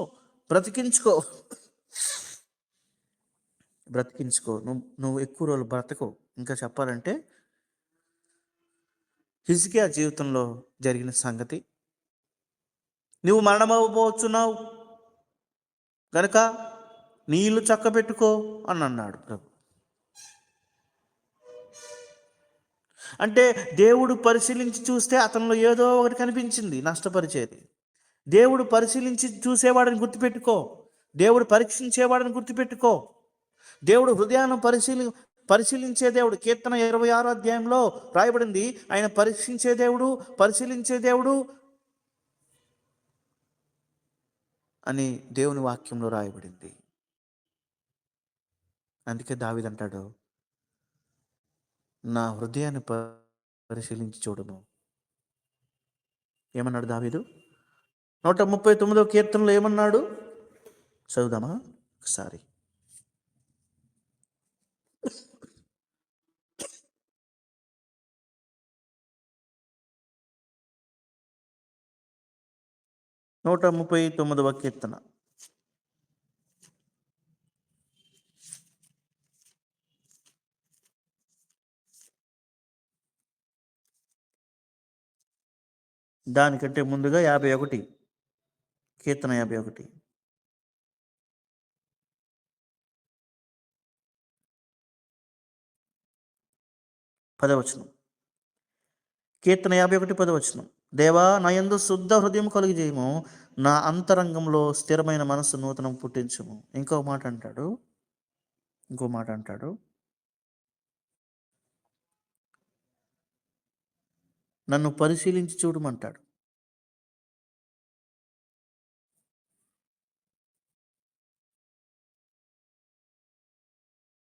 బ్రతికించుకో, బ్రతికించుకో. నువ్వు ఎక్కువ రోజులు బ్రతకవు. ఇంకా చెప్పాలంటే హిజ్కియా జీవితంలో జరిగిన సంగతి, నువ్వు మరణమవ్వబోతున్నావు గనుక నీ ఇల్లు చక్కబెట్టుకో అని అన్నాడు ప్రభు. అంటే దేవుడు పరిశీలించి చూస్తే అతనిలో ఏదో ఒకటి కనిపించింది నష్టపరిచేది. దేవుడు పరిశీలించి చూసేవాడిని గుర్తుపెట్టుకో, దేవుడు పరీక్షించేవాడిని గుర్తుపెట్టుకో. దేవుడు హృదయాన్ని పరిశీలించే దేవుడు. కీర్తన 26 అధ్యాయంలో రాయబడింది, ఆయన పరీక్షించే దేవుడు, పరిశీలించే దేవుడు అని దేవుని వాక్యంలో రాయబడింది. అందుకే దావీదు అంటాడు, నా హృదయాన్ని పరిశీలించి చూడము. ఏమన్నాడు దావీదు? 139వ కీర్తనలో ఏమన్నాడు చదువుదామా ఒకసారి? 139వ కీర్తన. దానికంటే ముందుగా 51, కీర్తన 51 10వ. కీర్తన 51 10వ. దేవా నా యందు శుద్ధ హృదయం కలుగజేయము, నా అంతరంగంలో స్థిరమైన మనస్సు నూతనం పుట్టించుము. ఇంకో మాట అంటాడు, నన్ను పరిశీలించి చూడమంటాడు.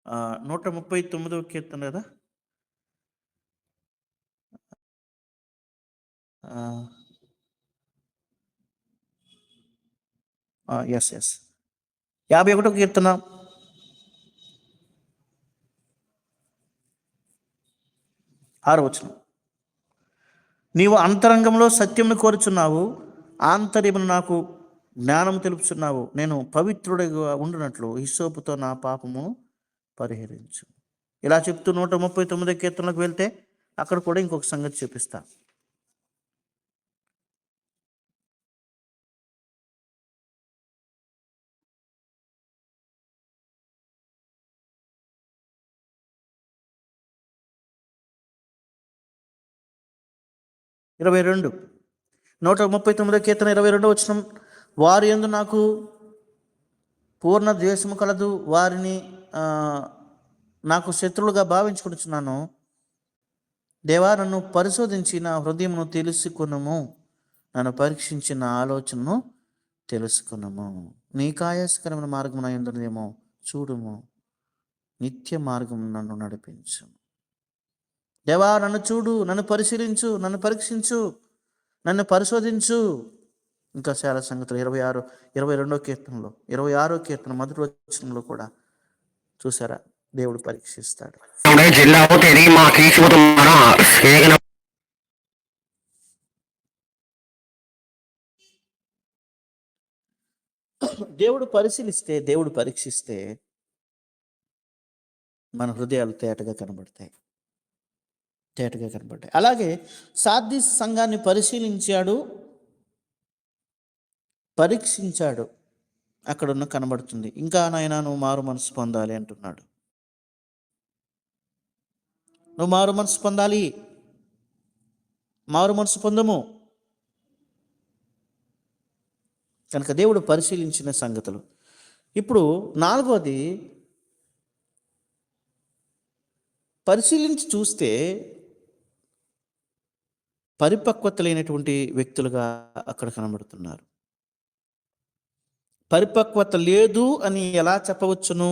ఆ, 139వ కీర్తన కదా. ఎస్ ఎస్ 51వ కీర్తన 6వ. నీవు అంతరంగంలో సత్యమును కోరుచున్నావు, ఆంతర్యమును నాకు జ్ఞానం తెలుపుచున్నావు. నేను పవిత్రుడిగా ఉండునట్లు హిస్సోపుతో నా పాపము పరిహరించు. ఇలా చెప్తూ 139 కీర్తనలకు వెళ్తే అక్కడ కూడా ఇంకొక సంగతి చూపిస్తా. ఇరవై 139 కీర్తన 22వ. వారి యందు నాకు పూర్ణ ద్వేషము కలదు, వారిని నాకు శత్రువులుగా భావించుకుంటున్నాను. దేవా నన్ను పరిశోధించి నా హృదయమును తెలుసుకునము, నన్ను పరీక్షించిన ఆలోచనను తెలుసుకునము. నీకు ఆయాసకరమైన మార్గం నా యందున్నదేమో చూడుము, నిత్య మార్గం నన్ను నడిపించు. దేవా నన్ను చూడు, నన్ను పరిశీలించు, నన్ను పరీక్షించు, నన్ను పరిశోధించు. ఇంకా చాలా సంగతులు 22వ కీర్తనలో 26వ కీర్తన 1వ కూడా చూసారా, దేవుడు పరీక్షిస్తాడు. దేవుడు పరీక్షిస్తే మన హృదయాలు తేటగా కనబడతాయి. అలాగే సార్దీస్ సంఘాన్ని పరీక్షించాడు. అక్కడున్న కనబడుతుంది. ఇంకా నాయనా నువ్వు మారు మనసు పొందాలి అంటున్నాడు. నువ్వు మారు మనసు పొందాలి, మారు మనసు పొందము. కనుక దేవుడు పరిశీలించిన సంగతులు. ఇప్పుడు 4వది, పరిశీలించి చూస్తే పరిపక్వత లేనటువంటి వ్యక్తులుగా అక్కడ కనబడుతున్నారు. పరిపక్వత లేదు అని ఎలా చెప్పవచ్చును?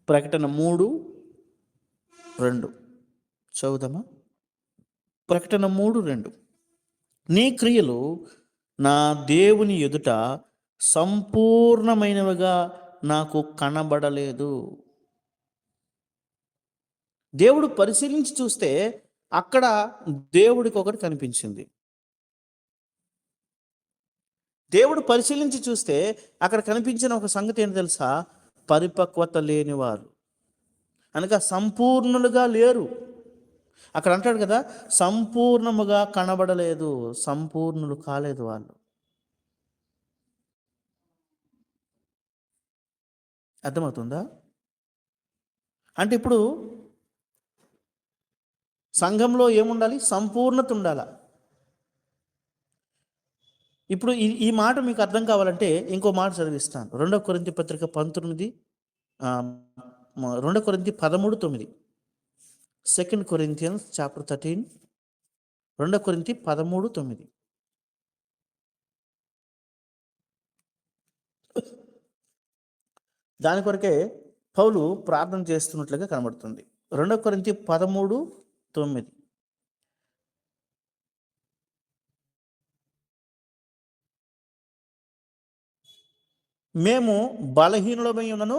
ప్రకటన 3:2 చదువుదామా? ప్రకటన 3:2 నీ క్రియలు నా దేవుని ఎదుట సంపూర్ణమైనవిగా నాకు కనబడలేదు. దేవుడు పరిశీలించి చూస్తే అక్కడ దేవుడికి ఒకటి కనిపించింది. దేవుడు పరిశీలించి చూస్తే అక్కడ కనిపించిన ఒక సంగతి ఏంటి తెలుసా? పరిపక్వత లేనివారు, అనగా సంపూర్ణులుగా లేరు. అక్కడ అంటాడు కదా, సంపూర్ణముగా కనబడలేదు, సంపూర్ణులు కాలేదు వాళ్ళు. అర్థమవుతుందా? అంటే ఇప్పుడు సంఘంలో ఏముండాలి? సంపూర్ణత ఉండాల. ఇప్పుడు ఈ మాట మీకు అర్థం కావాలంటే ఇంకో మాట చదివిస్తాను. 2 కొరింథీ పత్రిక 19, 2 కొరింథీ 13:9. 2 Corinthians chapter 13, 2 కొరింథీ 13:9. దాని కొరకే పౌలు ప్రార్థన చేస్తున్నట్లుగా కనబడుతుంది. 2 కొరింథీ 13:9. మేము బలహీనులమై ఉన్నను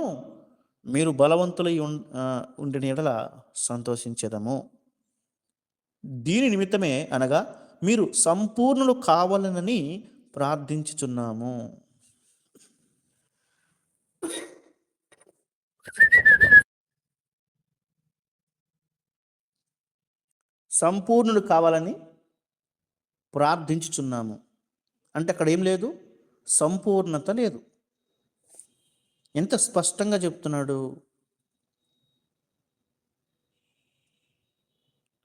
మీరు బలవంతులై ఉండిన ఎడల సంతోషించెదము. దీని నిమిత్తమే అనగా మీరు సంపూర్ణులు కావాలనని ప్రార్థించుచున్నాము. సంపూర్ణులు కావాలని ప్రార్థించుచున్నాము. అంటే అక్కడ ఏం లేదు, సంపూర్ణత లేదు. ఎంత స్పష్టంగా చెప్తున్నాడు,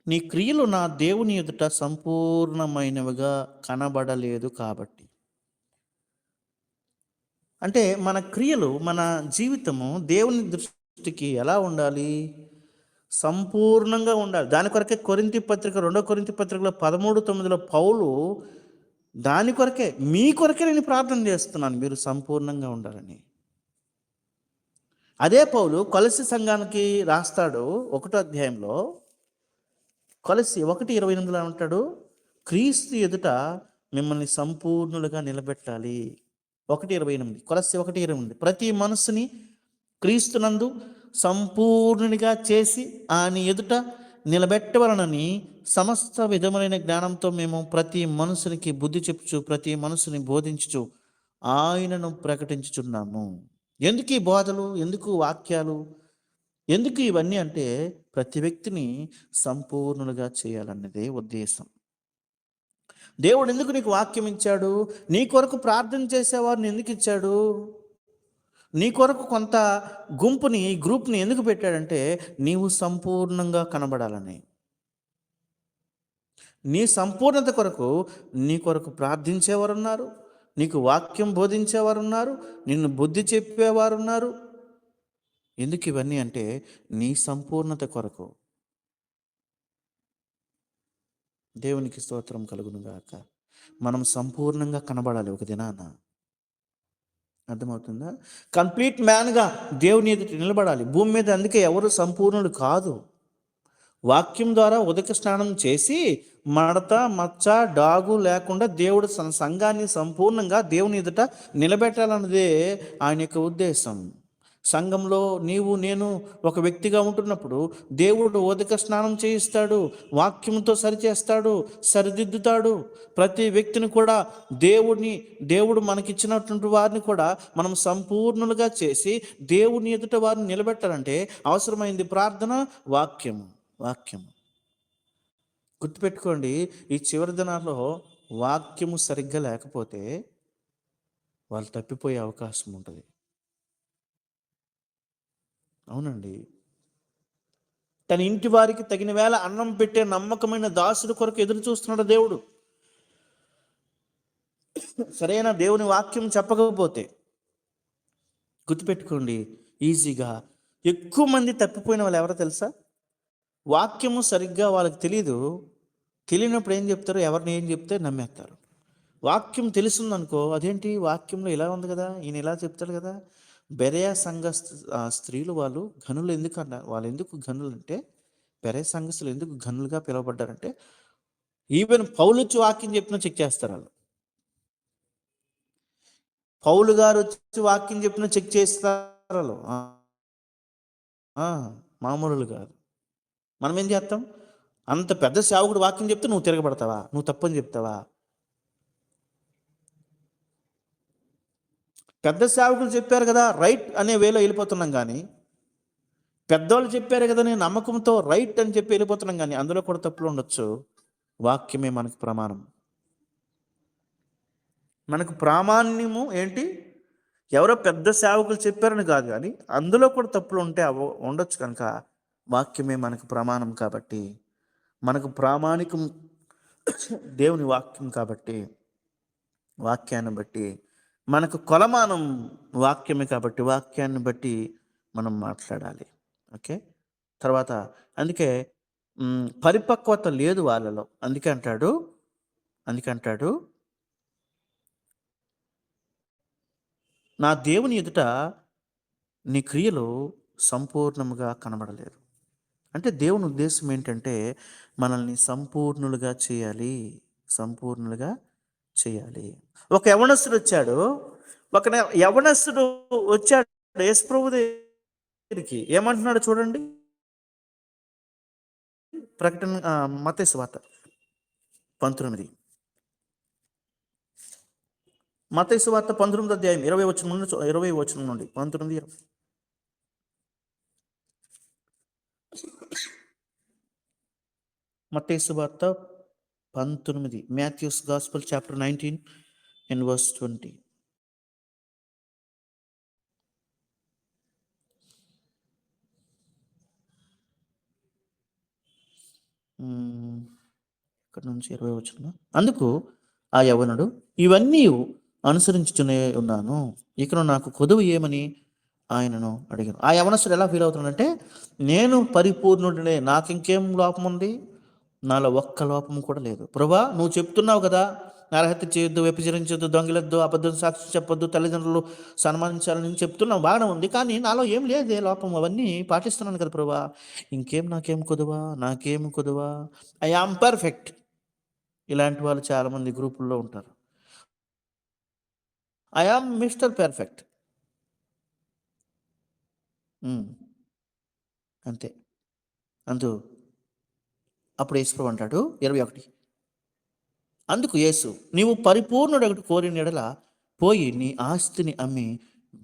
నీ క్రియలు నా దేవుని ఎదుట సంపూర్ణమైనవిగా కనబడలేదు కాబట్టి. అంటే మన క్రియలు, మన జీవితము దేవుని దృష్టికి ఎలా ఉండాలి, సంపూర్ణంగా ఉండాలి. దాని కొరకే కొరింథీ పత్రిక, 2 కొరింథీ పత్రికలో 13:9 పౌలు దాని కొరకే, మీ కొరకే నేను ప్రార్థన చేస్తున్నాను, మీరు సంపూర్ణంగా ఉండాలని. అదే పౌలు కొలస్సీ సంఘానికి రాస్తాడు 1వ అధ్యాయంలో, కొలస్సీ 1:28 అంటాడు, క్రీస్తు ఎదుట మిమ్మల్ని సంపూర్ణులుగా నిలబెట్టాలి. 1:28, కొలస్సీ 1:28, ప్రతి మనసుని క్రీస్తునందు సంపూర్ణునిగా చేసి ఆయన ఎదుట నిలబెట్టవలనని సమస్త విధములైన జ్ఞానంతో మేము ప్రతి మనుషునికి బుద్ధి చెప్పుచు, ప్రతి మనసుని బోధించుచు ఆయనను ప్రకటించుచున్నాము. ఎందుకు ఈ బోధలు, ఎందుకు వాక్యాలు, ఎందుకు ఇవన్నీ అంటే ప్రతి వ్యక్తిని సంపూర్ణులుగా చేయాలన్నదే ఉద్దేశం. దేవుడు ఎందుకు నీకు వాక్యం ఇచ్చాడు, నీ కొరకు ప్రార్థన చేసేవారిని ఎందుకు ఇచ్చాడు, నీ కొరకు కొంత గుంపుని, గ్రూప్ని ఎందుకు పెట్టాడంటే నీవు సంపూర్ణంగా కనబడాలని. నీ సంపూర్ణత కొరకు నీ కొరకు ప్రార్థించేవారు ఉన్నారు, నీకు వాక్యం బోధించేవారు ఉన్నారు, నిన్ను బుద్ధి చెప్పేవారు ఉన్నారు. ఎందుకు ఇవన్నీ అంటే నీ సంపూర్ణత కొరకు. దేవునికి స్తోత్రం కలుగును గాక. మనం సంపూర్ణంగా కనబడాలి ఒక దినాన. అర్థమవుతుందా? కంప్లీట్ మ్యాన్గా దేవుని ఎదుట నిలబడాలి భూమి మీద. అందుకే ఎవరు సంపూర్ణులు కాదు. వాక్యం ద్వారా ఉదక స్నానం చేసి మడత మచ్చ డాగు లేకుండా దేవుడు సంఘాన్ని సంపూర్ణంగా దేవుని ఎదుట నిలబెట్టాలన్నదే ఆయన యొక్క ఉద్దేశం. సంఘంలో నీవు నేను ఒక వ్యక్తిగా ఉంటున్నప్పుడు దేవుడు ఉదక స్నానం చేయిస్తాడు, వాక్యంతో సరిచేస్తాడు, సరిదిద్దుతాడు. ప్రతి వ్యక్తిని కూడా దేవుడు మనకిచ్చినటువంటి వారిని కూడా మనం సంపూర్ణులుగా చేసి దేవుని ఎదుట వారిని నిలబెట్టాలంటే అవసరమైంది ప్రార్థన, వాక్యము. గుర్తుపెట్టుకోండి, ఈ చివరి దినాల్లో వాక్యము సరిగ్గా లేకపోతే వాళ్ళు తప్పిపోయే అవకాశం ఉంటుంది. అవునండి. తన ఇంటి వారికి తగిన వేళ అన్నం పెట్టే నమ్మకమైన దాసుడి కొరకు ఎదురు చూస్తున్నాడు దేవుడు. సరైన దేవుని వాక్యం చెప్పకపోతే గుర్తుపెట్టుకోండి, ఈజీగా ఎక్కువ మంది తప్పిపోయిన వాళ్ళు ఎవరో తెలుసా? వాక్యము సరిగ్గా వాళ్ళకి తెలియనప్పుడు ఏం చెప్తారు, ఎవరిని ఏం చెప్తే నమ్మేస్తారు. వాక్యం తెలుస్తుందనుకో, అదేంటి వాక్యంలో ఇలా ఉంది కదా, ఈయన ఇలా చెప్తాడు కదా. బెరయ సంఘ స్త్రీలు వాళ్ళు ఘనులు ఎందుకు అన్నారు, వాళ్ళు ఎందుకు ఘనులు అంటే, బెరయ సంఘస్థులు ఎందుకు ఘనులుగా పిలువబడ్డారంటే ఈవెన్ పౌలు వచ్చి వాక్యం చెప్పినా చెక్ చేస్తారు వాళ్ళు. పౌలు గారు వచ్చి వాక్యం చెప్పినా చెక్ చేస్తారు వాళ్ళు. మామూలు కాదు. మనం ఏం చేస్తాం, అంత పెద్ద సేవకుడు వాక్యం చెప్తే నువ్వు తిరగబడతావా, నువ్వు తప్పని చెప్తావా? పెద్ద సేవకులు చెప్పారు కదా రైట్ అనే వేలో వెళ్ళిపోతున్నాం, కానీ పెద్దవాళ్ళు చెప్పారు కదా నేను నమ్మకంతో రైట్ అని చెప్పి వెళ్ళిపోతున్నాం, కానీ అందులో కూడా తప్పులు ఉండొచ్చు. వాక్యమే మనకు ప్రమాణం. మనకు ప్రామాణ్యము ఏంటి, ఎవరో పెద్ద సేవకులు చెప్పారని కాదు, కానీ అందులో కూడా తప్పులు ఉంటే ఉండొచ్చు. కనుక వాక్యమే మనకు ప్రమాణం కాబట్టి, మనకు ప్రామాణికం దేవుని వాక్యం కాబట్టి, వాక్యాన్ని బట్టి మనకు కొలమానం వాక్యమే కాబట్టి వాక్యాన్ని బట్టి మనం మాట్లాడాలి. ఓకే. తర్వాత అందుకే పరిపక్వత లేదు వాళ్ళలో. అందుకే అంటాడు నా దేవుని ఎదుట నీ క్రియలు సంపూర్ణముగా కనబడలేదు. అంటే దేవుని ఉద్దేశం ఏంటంటే మనల్ని సంపూర్ణులుగా చేయాలి. ఒక యవనస్తుడు వచ్చాడు యేసుప్రభు దగ్గరికి. ఏమంటున్నాడు చూడండి, ప్రకటన మత్తయి సువార్త 19, మత్తయి సువార్త 19 20 వచనం నుండి 19, 20. మత్తయి సువార్త 19, Matthew's gospel chapter 19 and verse 20. ఇక్కడ నుంచి 20 వచ్చిన. అందుకు ఆ యవనుడు, ఇవన్నీ అనుసరించుతూనే ఉన్నాను, ఇకను నాకు కొదువు ఏమని ఆయనను అడిగాను. ఆ యవనస్తుడు ఎలా ఫీల్ అవుతున్నాడంటే, నేను పరిపూర్ణుడినే, నాకు ఇంకేం లోపం ఉంది, నాలో ఒక్క లోపం కూడా లేదు. ప్రభా, నువ్వు చెప్తున్నావు కదా, నరహత్య చేయొద్దు, వ్యభిచరించొద్దు, దొంగిలొద్దు, అబద్ధం సాక్షి చెప్పొద్దు, తల్లిదండ్రులు సన్మానించాలని చెప్తున్నావు, బాగానే ఉంది, కానీ నాలో ఏం లేదే లోపం, అవన్నీ పాటిస్తున్నాను కదా ప్రభా, నాకేం కొదువా, నాకేం కొదువా, ఐ ఆమ్ పర్ఫెక్ట్. ఇలాంటి వాళ్ళు చాలామంది గ్రూపుల్లో ఉంటారు. I am mister perfect. అంతే. అందు అప్పుడు యేసుప్రభు అంటాడు 21, అందుకు యేసు, నీవు పరిపూర్ణుడొకటి కోరిన ఎడల పోయి నీ ఆస్తిని అమ్మి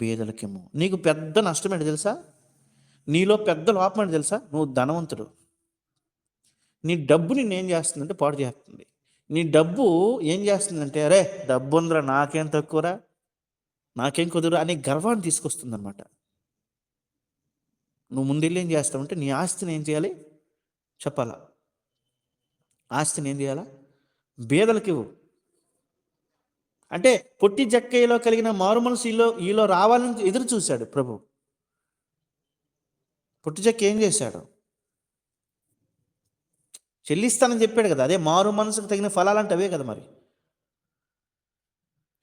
బీదలకిమ్ము. నీకు పెద్ద నష్టం ఏంటి తెలుసా, నీలో పెద్ద లోపం ఏంటి తెలుసా, నువ్వు ధనవంతుడు. నీ డబ్బు నిన్నేం చేస్తుందంటే పాడు చేస్తుంది. నీ డబ్బు ఏం చేస్తుందంటే, అరే డబ్బు ఉందిరా, నాకేం తక్కువరా, నాకేం కుదురా అనే గర్వాన్ని తీసుకొస్తుంది అనమాట. నువ్వు ముందెళ్ళి ఏం చేస్తావంటే, నీ ఆస్తిని ఏం చేయాలి చెప్పాలా, ఆస్తిని ఏం చేయాలా, బీదలకి ఇవ్వు. అంటే పొట్టి జక్కయ్యలో కలిగిన మారు మనసు ఈలో రావాలని ఎదురు చూశాడు ప్రభు. పొట్టి జక్క ఏం చేశాడు, చెల్లిస్తానని చెప్పాడు కదా, అదే మారు మనసుకు తగిన ఫలాలంటే అవే కదా. మరి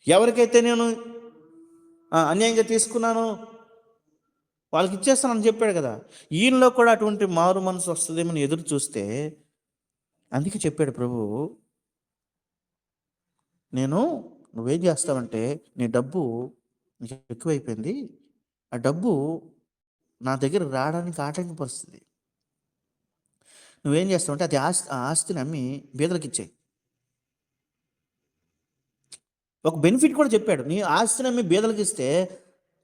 ఎవరికైతే నేను అన్యాయంగా తీసుకున్నాను వాళ్ళకి ఇచ్చేస్తానని చెప్పాడు కదా, ఈయనలో కూడా అటువంటి మారు మనసు వస్తుందేమని ఎదురు చూస్తే, అందుకే చెప్పాడు ప్రభు, నువ్వేం చేస్తావంటే, నీ డబ్బు నీకు ఎక్కువైపోయింది, ఆ డబ్బు నా దగ్గర రావడానికి ఆటంకపరుస్తుంది, నువ్వేం చేస్తావంటే అది ఆ ఆస్తిని అమ్మి బీదలకు ఇచ్చేయి. ఒక బెనిఫిట్ కూడా చెప్పాడు, నీ ఆస్తిని అమ్మి బీదలకు ఇస్తే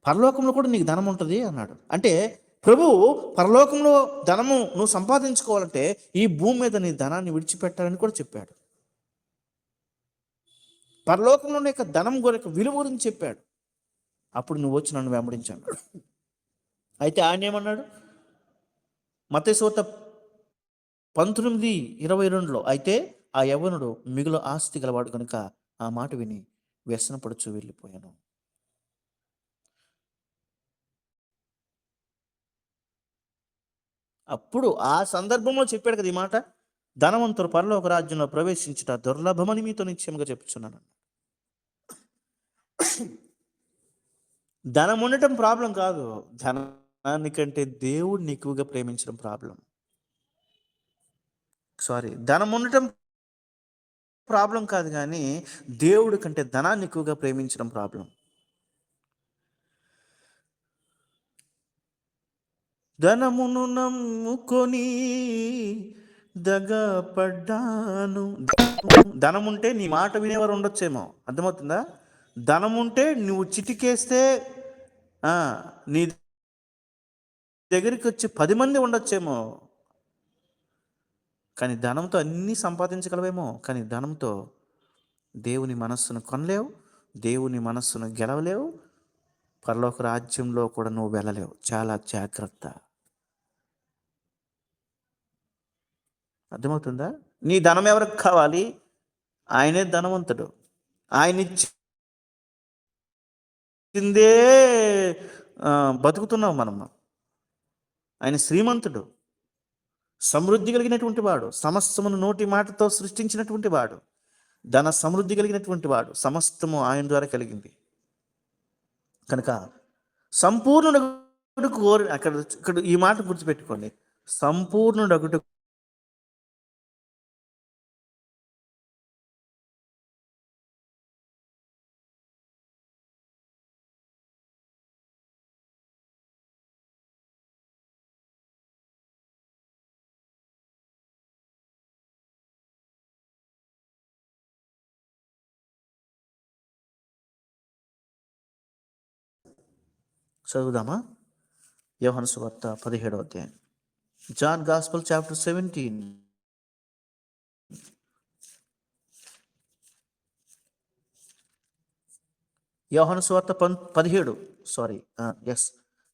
పరలోకంలో కూడా నీకు ధనం ఉంటుంది అన్నాడు. అంటే ప్రభువు పరలోకంలో ధనము నువ్వు సంపాదించుకోవాలంటే ఈ భూమి మీద నీ ధనాన్ని విడిచిపెట్టాలని కూడా చెప్పాడు. పరలోకంలో యొక్క ధనం కొరకు విలువ గురించి చెప్పాడు. అప్పుడు నువ్వు వచ్చి నన్ను వెంబడించాను. అయితే ఆయన ఏమన్నాడు, మత్తయి సువార్త 19:22లో, అయితే ఆ యవ్వనుడు మిగులు ఆస్తి గలవాడు కనుక ఆ మాట విని వ్యసనపడుచు వెళ్ళిపోయాను. అప్పుడు ఆ సందర్భంలో చెప్పాడు కదా ఈ మాట, ధనవంతుడు పరలోక రాజ్యంలో ప్రవేశించుట దుర్లభమని మీతో నిశ్చయముగా చెప్తున్నాను. ధనం ఉండటం ప్రాబ్లం కాదు, ధనానికంటే దేవుడిని ఎక్కువగా ప్రేమించడం ప్రాబ్లం. ధనం ఉండటం ప్రాబ్లం కాదు, కానీ దేవుడి కంటే ధనాన్ని ఎక్కువగా ప్రేమించడం ప్రాబ్లం. ధనమును నమ్ముకొని దగపడ్డాను. ధనం ఉంటే నీ మాట వినేవారు ఉండొచ్చేమో, అర్థమవుతుందా, ధనం ఉంటే నువ్వు చిటికేస్తే నీ దగ్గరికి వచ్చి 10 మంది ఉండొచ్చేమో, కానీ ధనంతో అన్నీ సంపాదించగలవేమో, కానీ ధనంతో దేవుని మనస్సును కొనలేవు, దేవుని మనస్సును గెలవలేవు, పరలోక రాజ్యంలో కూడా నువ్వు వెళ్ళలేవు. చాలా జాగ్రత్త. అర్థమవుతుందా, నీ ధనం ఎవరికి కావాలి, ఆయనే ధనవంతుడు, ఆయన ఇచ్చిందే బతుకుతున్నాం మనం. ఆయన శ్రీమంతుడు, సమృద్ధి కలిగినటువంటి వాడు, సమస్తమును నోటి మాటతో సృష్టించినటువంటి వాడు, ధన సమృద్ధి కలిగినటువంటి వాడు, సమస్తము ఆయన ద్వారా కలిగింది కనుక సంపూర్ణుడు కోరి ఇక్కడ ఈ మాట గుర్తుపెట్టుకోండి, సంపూర్ణుడగుట చదువుదామా, యోహాను సువార్త 17వ అధ్యాయం, జాన్ గాస్పల్ చాప్టర్ 17 యోహాను సువార్త 17, sorry, yes,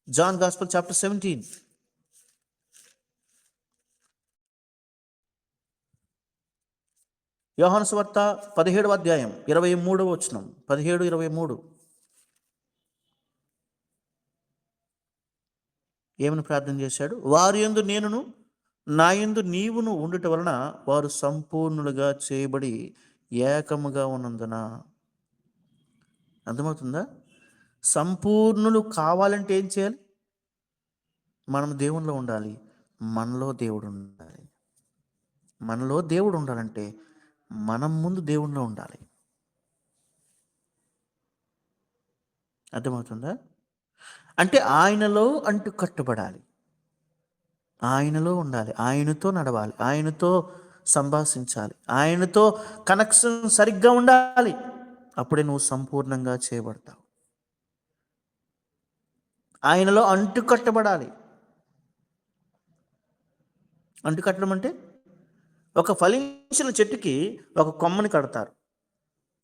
John gospel chapter 17. యోహాను సువార్త 17వ అధ్యాయం 23వ వచనం, 17:23. ఏమని ప్రార్థన చేశాడు? వారి యందు నేనును, నా యందు నీవును ఉండుట వలన వారు సంపూర్ణులుగా చేయబడి ఏకముగా ఉన్నందున. అర్థమవుతుందా? సంపూర్ణులు కావాలంటే ఏం చేయాలి? మనం దేవునిలో ఉండాలి, మనలో దేవుడు ఉండాలి. మనలో దేవుడు ఉండాలంటే మనం ముందు దేవునిలో ఉండాలి. అర్థమవుతుందా? అంటే ఆయనలో అంటు కట్టుబడాలి, ఆయనలో ఉండాలి, ఆయనతో నడవాలి, ఆయనతో సంభాషించాలి, ఆయనతో కనెక్షన్ సరిగ్గా ఉండాలి. అప్పుడే నువ్వు సంపూర్ణంగా చేయబడతావు. ఆయనలో అంటు కట్టబడాలి. అంటు కట్టడం అంటే ఒక ఫలించిన చెట్టుకి ఒక కొమ్మని కడతారు.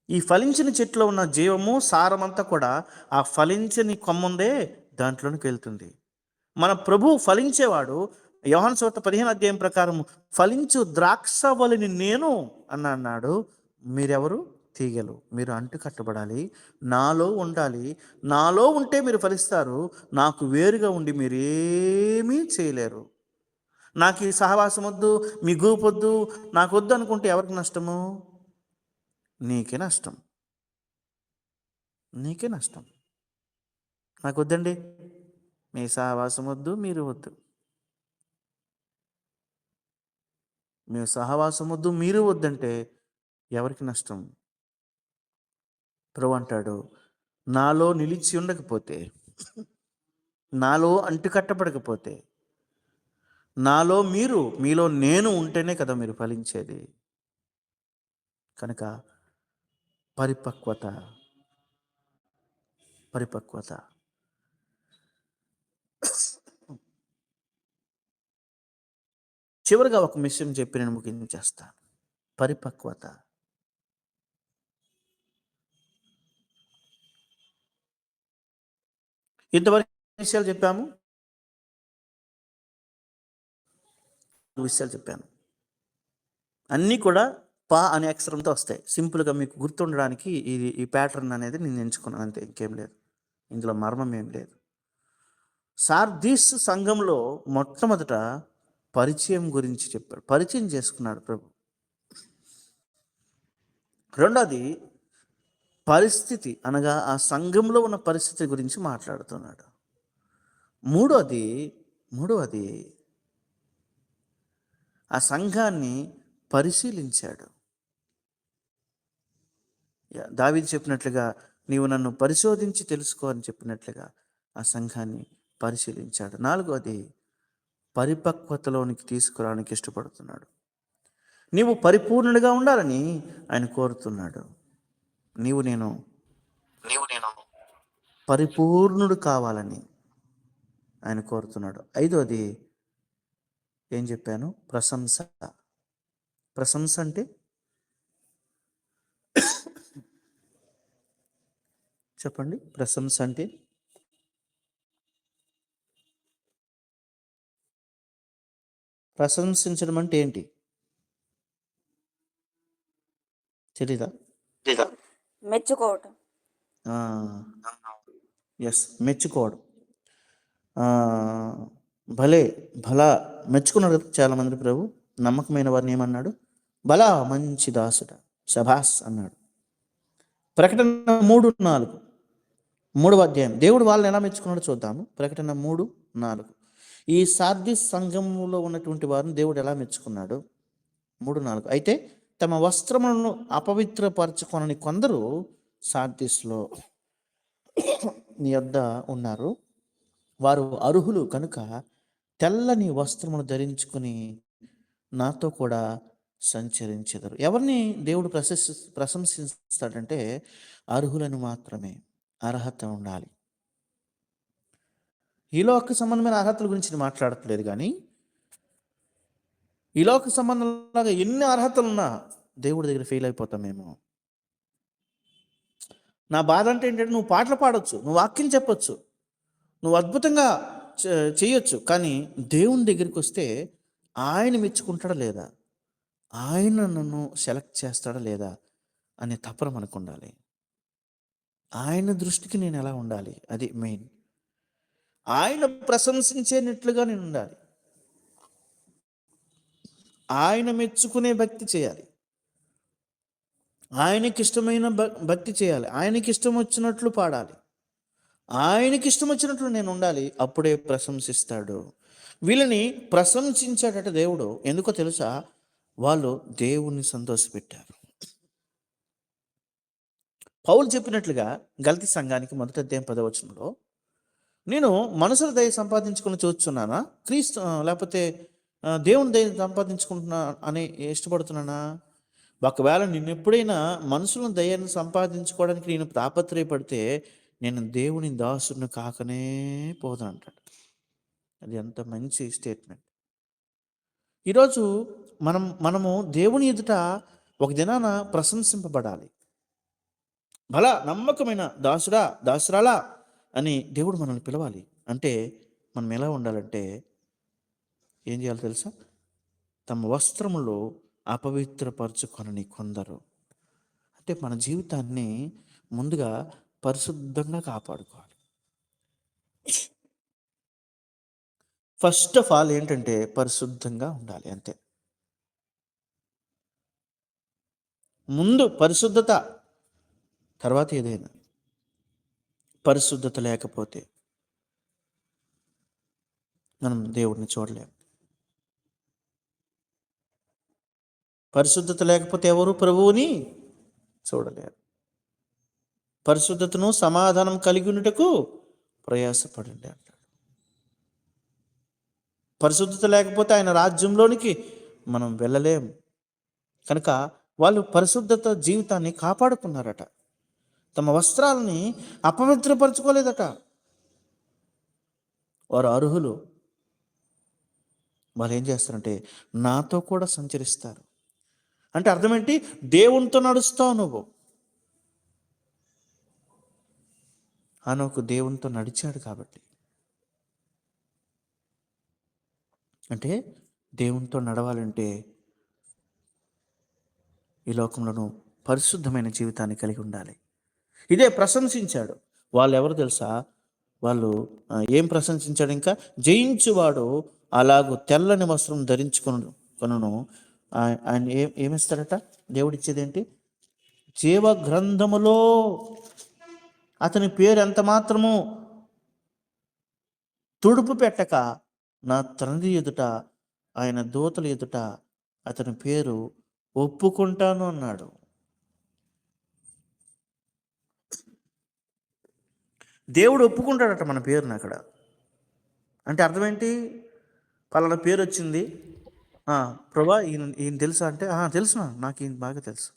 ఈ ఫలించిన చెట్టులో ఉన్న జీవము, సారమంతా కూడా ఆ ఫలించని కొమ్ముందే దాంట్లోనికి వెళ్తుంది. మన ప్రభువు ఫలించేవాడు. యోహాను సువార్త 15వ అధ్యాయం ప్రకారం ఫలించు ద్రాక్షవల్లిని నేను అని అన్నాడు. మీరెవరు? తీగలు. మీరు అంటు కట్టబడాలి, నాలో ఉండాలి. నాలో ఉంటే మీరు ఫలిస్తారు. నాకు వేరుగా ఉండి మీరేమీ చేయలేరు. నాకు ఈ సహవాసం వద్దు, మీ గూపొద్దు, నాకు వద్దు అనుకుంటే ఎవరికి నష్టము? నీకే నష్టం, నీకే నష్టం. నాకు వద్దండి, మీ సహవాసం వద్దు, మీరు వద్దు, మీ సహవాసం వద్దు, మీరు వద్దంటే ఎవరికి నష్టం? ప్రభు అంటాడు, నాలో నిలిచి ఉండకపోతే, నాలో అంటుకట్టబడకపోతే, నాలో మీరు, మీలో నేను ఉంటేనే కదా మీరు ఫలించేది. కనుక పరిపక్వత, పరిపక్వత. చివరిగా ఒక విషయం చెప్పి నేను ముగించేస్తాను. పరిపక్వత. ఇంతవరకు విషయాలు చెప్పాము, విషయాలు చెప్పాను. అన్నీ కూడా పా అనే అక్షరంతో వస్తాయి. సింపుల్గా మీకు గుర్తుండడానికి ఈ ప్యాటర్న్ అనేది నేను ఎంచుకున్నాను, అంతే, ఇంకేం లేదు. ఇందులో మర్మం ఏం లేదు. సార్దీస్ సంఘంలో మొట్టమొదట పరిచయం గురించి చెప్పాడు, పరిచయం చేసుకున్నాడు ప్రభు. రెండోది పరిస్థితి, అనగా ఆ సంఘంలో ఉన్న పరిస్థితి గురించి మాట్లాడుతున్నాడు. మూడవది ఆ సంఘాన్ని పరిశీలించాడు. దావీదు చెప్పినట్లుగా, నీవు నన్ను పరిశోధించి తెలుసుకో అని చెప్పినట్లుగా ఆ సంఘాన్ని పరిశీలించాడు. నాలుగవది పరిపక్వతలోనికి తీసుకురావడానికి ఇష్టపడుతున్నాడు. నీవు పరిపూర్ణుడిగా ఉండాలని ఆయన కోరుతున్నాడు. నీవు నేను పరిపూర్ణుడు కావాలని ఆయన కోరుతున్నాడు. ఐదవది ఏం చెప్పాను? ప్రశంస. ప్రశంస అంటే చెప్పండి, ప్రశంస అంటే ప్రశంసించడం అంటే ఏంటి? తెలీదా? మెచ్చుకోవటం. ఎస్, మెచ్చుకోవడం. భలే, భలా మెచ్చుకున్నారు కదా చాలామంది. ప్రభు నమ్మకమైన వారిని ఏమన్నాడు? భలా మంచి దాసుడ, శభాస్ అన్నాడు. ప్రకటన 3:4, 3వ అధ్యాయం. దేవుడు వాళ్ళని ఎలా మెచ్చుకున్నాడో చూద్దాము. ప్రకటన 3:4. ఈ సార్దీస్ సంఘంలో ఉన్నటువంటి వారిని దేవుడు ఎలా మెచ్చుకున్నాడు? 3:4. అయితే తమ వస్త్రములను అపవిత్రపరచుకొనని కొందరు సార్దీస్లో నీ యొద్ద ఉన్నారు. వారు అర్హులు కనుక తెల్లని వస్త్రమును ధరించుకుని నాతో కూడా సంచరించెదరు. ఎవరిని దేవుడు ప్రశంసిస్తాడంటే అర్హులను మాత్రమే. అర్హత ఉండాలి. ఈ లోక సంబంధమైన అర్హతల గురించి నేను మాట్లాడట్లేదు, కానీ ఈ లోక సంబంధంలాగా ఎన్ని అర్హతలు ఉన్నా దేవుడి దగ్గర ఫెయిల్ అయిపోతాం మేము. నా బాధ అంటే ఏంటంటే నువ్వు పాటలు పాడొచ్చు, నువ్వు వాక్యం చెప్పొచ్చు, నువ్వు అద్భుతంగా చేయొచ్చు, కానీ దేవుని దగ్గరికి వస్తే ఆయన మెచ్చుకుంటాడా లేదా, ఆయన నన్ను సెలెక్ట్ చేస్తాడా లేదా అనే తపన మనకు ఉండాలి. ఆయన దృష్టికి నేను ఎలా ఉండాలి, అది మెయిన్. ఆయన ప్రశంసించేటట్లుగా నేను ఉండాలి. ఆయన మెచ్చుకునే భక్తి చేయాలి. ఆయనకి ఇష్టమైన భక్తి చేయాలి. ఆయనకి ఇష్టం వచ్చినట్లు పాడాలి. ఆయనకి ఇష్టం వచ్చినట్లు నేను ఉండాలి. అప్పుడే ప్రశంసిస్తాడు. వీళ్ళని ప్రశంసించాడట దేవుడు. ఎందుకో తెలుసా? వాళ్ళు దేవుణ్ణి సంతోషపెట్టారు. పౌలు చెప్పినట్లుగా గలతీ సంఘానికి మొదటి అధ్యాయం 10వ వచనంలో, నేను మనుషుల దయ సంపాదించుకుని చూస్తున్నానా, క్రీస్తు లేకపోతే దేవుని దయ సంపాదించుకుంటున్నా అని ఇష్టపడుతున్నానా? ఒకవేళ నేను ఎప్పుడైనా మనుషుల దయను సంపాదించుకోవడానికి నేను తాపత్రయపడితే నేను దేవుని దాసుని కాకనే పోదు అంటాడు. అది ఎంత మంచి స్టేట్మెంట్. ఈరోజు మనము దేవుని ఎదుట ఒక దినాన ప్రశంసింపబడాలి. భలా నమ్మకమైన దాసుడా, దాసురాలా అని దేవుడు మనల్ని పిలవాలి. అంటే మనం ఎలా ఉండాలంటే ఏం చేయాలో తెలుసా? తమ వస్త్రములో అపవిత్రపరచుకొనని కొందరు. అంటే మన జీవితాన్ని ముందుగా పరిశుద్ధంగా కాపాడుకోవాలి. ఫస్ట్ ఆఫ్ ఆల్ ఏంటంటే పరిశుద్ధంగా ఉండాలి, అంతే. ముందు పరిశుద్ధత, తర్వాత ఏదైనా. పరిశుద్ధత లేకపోతే మనం దేవుడిని చూడలేము. పరిశుద్ధత లేకపోతే ఎవరు ప్రభువుని చూడలేరు. పరిశుద్ధతను సమాధానం కలిగి ఉన్నటకు ప్రయాసపడండి అంటాడు. పరిశుద్ధత లేకపోతే ఆయన రాజ్యంలోనికి మనం వెళ్ళలేం. కనుక వాళ్ళు పరిశుద్ధత జీవితాన్ని కాపాడుకున్నారట. తమ వస్త్రాలని అపవిత్రపరచుకోలేదట. వారు అర్హులు. వాళ్ళు ఏం చేస్తారంటే నాతో కూడా సంచరిస్తారు. అంటే అర్థం ఏంటి? దేవునితో నడుస్తావు నువ్వు. హనోకు దేవునితో నడిచాడు కాబట్టి. అంటే దేవునితో నడవాలంటే ఈ లోకంలోనూ పరిశుద్ధమైన జీవితాన్ని కలిగి ఉండాలి. ఇదే ప్రశంసించాడు. వాళ్ళు ఎవరు తెలుసా? వాళ్ళు ఏం ప్రశంసించాడు? ఇంకా జయించువాడు అలాగూ తెల్లని వస్త్రం కొనును. ఆయన ఏమిస్తాడట? దేవుడిచ్చేది ఏంటి? జీవ గ్రంథములో అతని పేరు ఎంత మాత్రము తుడుపు పెట్టక నా తండ్రి ఎదుట ఆయన దూతల ఎదుట అతని పేరు ఒప్పుకుంటాను అన్నాడు. దేవుడు ఒప్పుకుంటాడట మన పేరుని అక్కడ. అంటే అర్థం ఏంటి? పలానా పేరు వచ్చింది, ప్రభా ఈయన తెలుసా అంటే తెలుసు, నాకు ఈయన బాగా తెలుసు.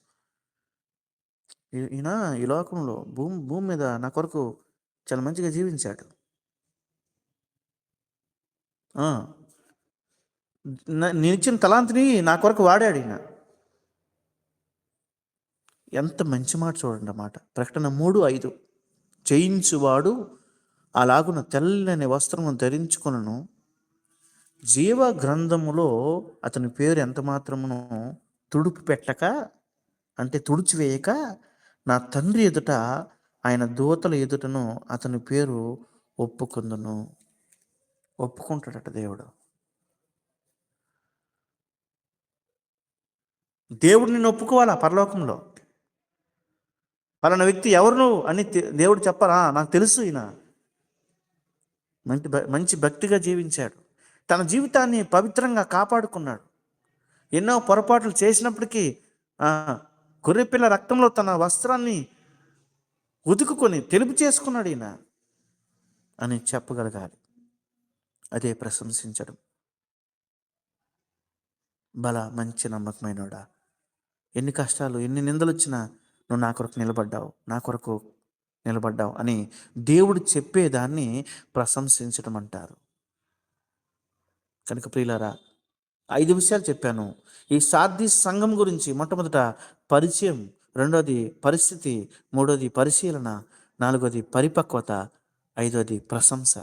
ఈయన ఈ లోకంలో భూమి మీద నా కొరకు చాలా మంచిగా జీవించాడు. నేను ఇచ్చిన తలాంతిని నా కొరకు వాడాడు ఈయన. ఎంత మంచి మాట చూడండి అన్నమాట. ప్రకటన 3:5, జయించువాడు అలాగున తెల్లని వస్త్రము ధరించుకొనును, జీవ గ్రంథములో అతని పేరు ఎంత మాత్రమును తుడుపు పెట్టక, అంటే తుడిచివేయక, నా తండ్రి ఎదుట ఆయన దూతల ఎదుటను అతని పేరు ఒప్పుకుంటాడట దేవుడు. దేవుడు నిన్ను ఒప్పుకోవాలా పరలోకంలో. పలానా వ్యక్తి ఎవరు నువ్వు అని దేవుడు చెప్పాలా? నాకు తెలుసు, ఈయన మంచి భక్తిగా జీవించాడు, తన జీవితాన్ని పవిత్రంగా కాపాడుకున్నాడు, ఎన్నో పొరపాట్లు చేసినప్పటికీ గొర్రెపిల్ల రక్తంలో తన వస్త్రాన్ని ఉతుకుకొని తెలుపు చేసుకున్నాడు ఈయన అని చెప్పగలగాలి. అదే ప్రశంసించడం. బల మంచి నమ్మకమైనోడా, ఎన్ని కష్టాలు ఎన్ని నిందలు వచ్చినా నువ్వు నా కొరకు నిలబడ్డావు అని దేవుడు చెప్పేదాన్ని ప్రశంసించడం అంటారు. కనుక ప్రియులారా, 5 విషయాలు చెప్పాను. ఈ సార్దీస్ సంఘం గురించి మొట్టమొదట పరిచయం, రెండోది పరిస్థితి, మూడోది పరిశీలన, నాలుగోది పరిపక్వత, ఐదోది ప్రశంస.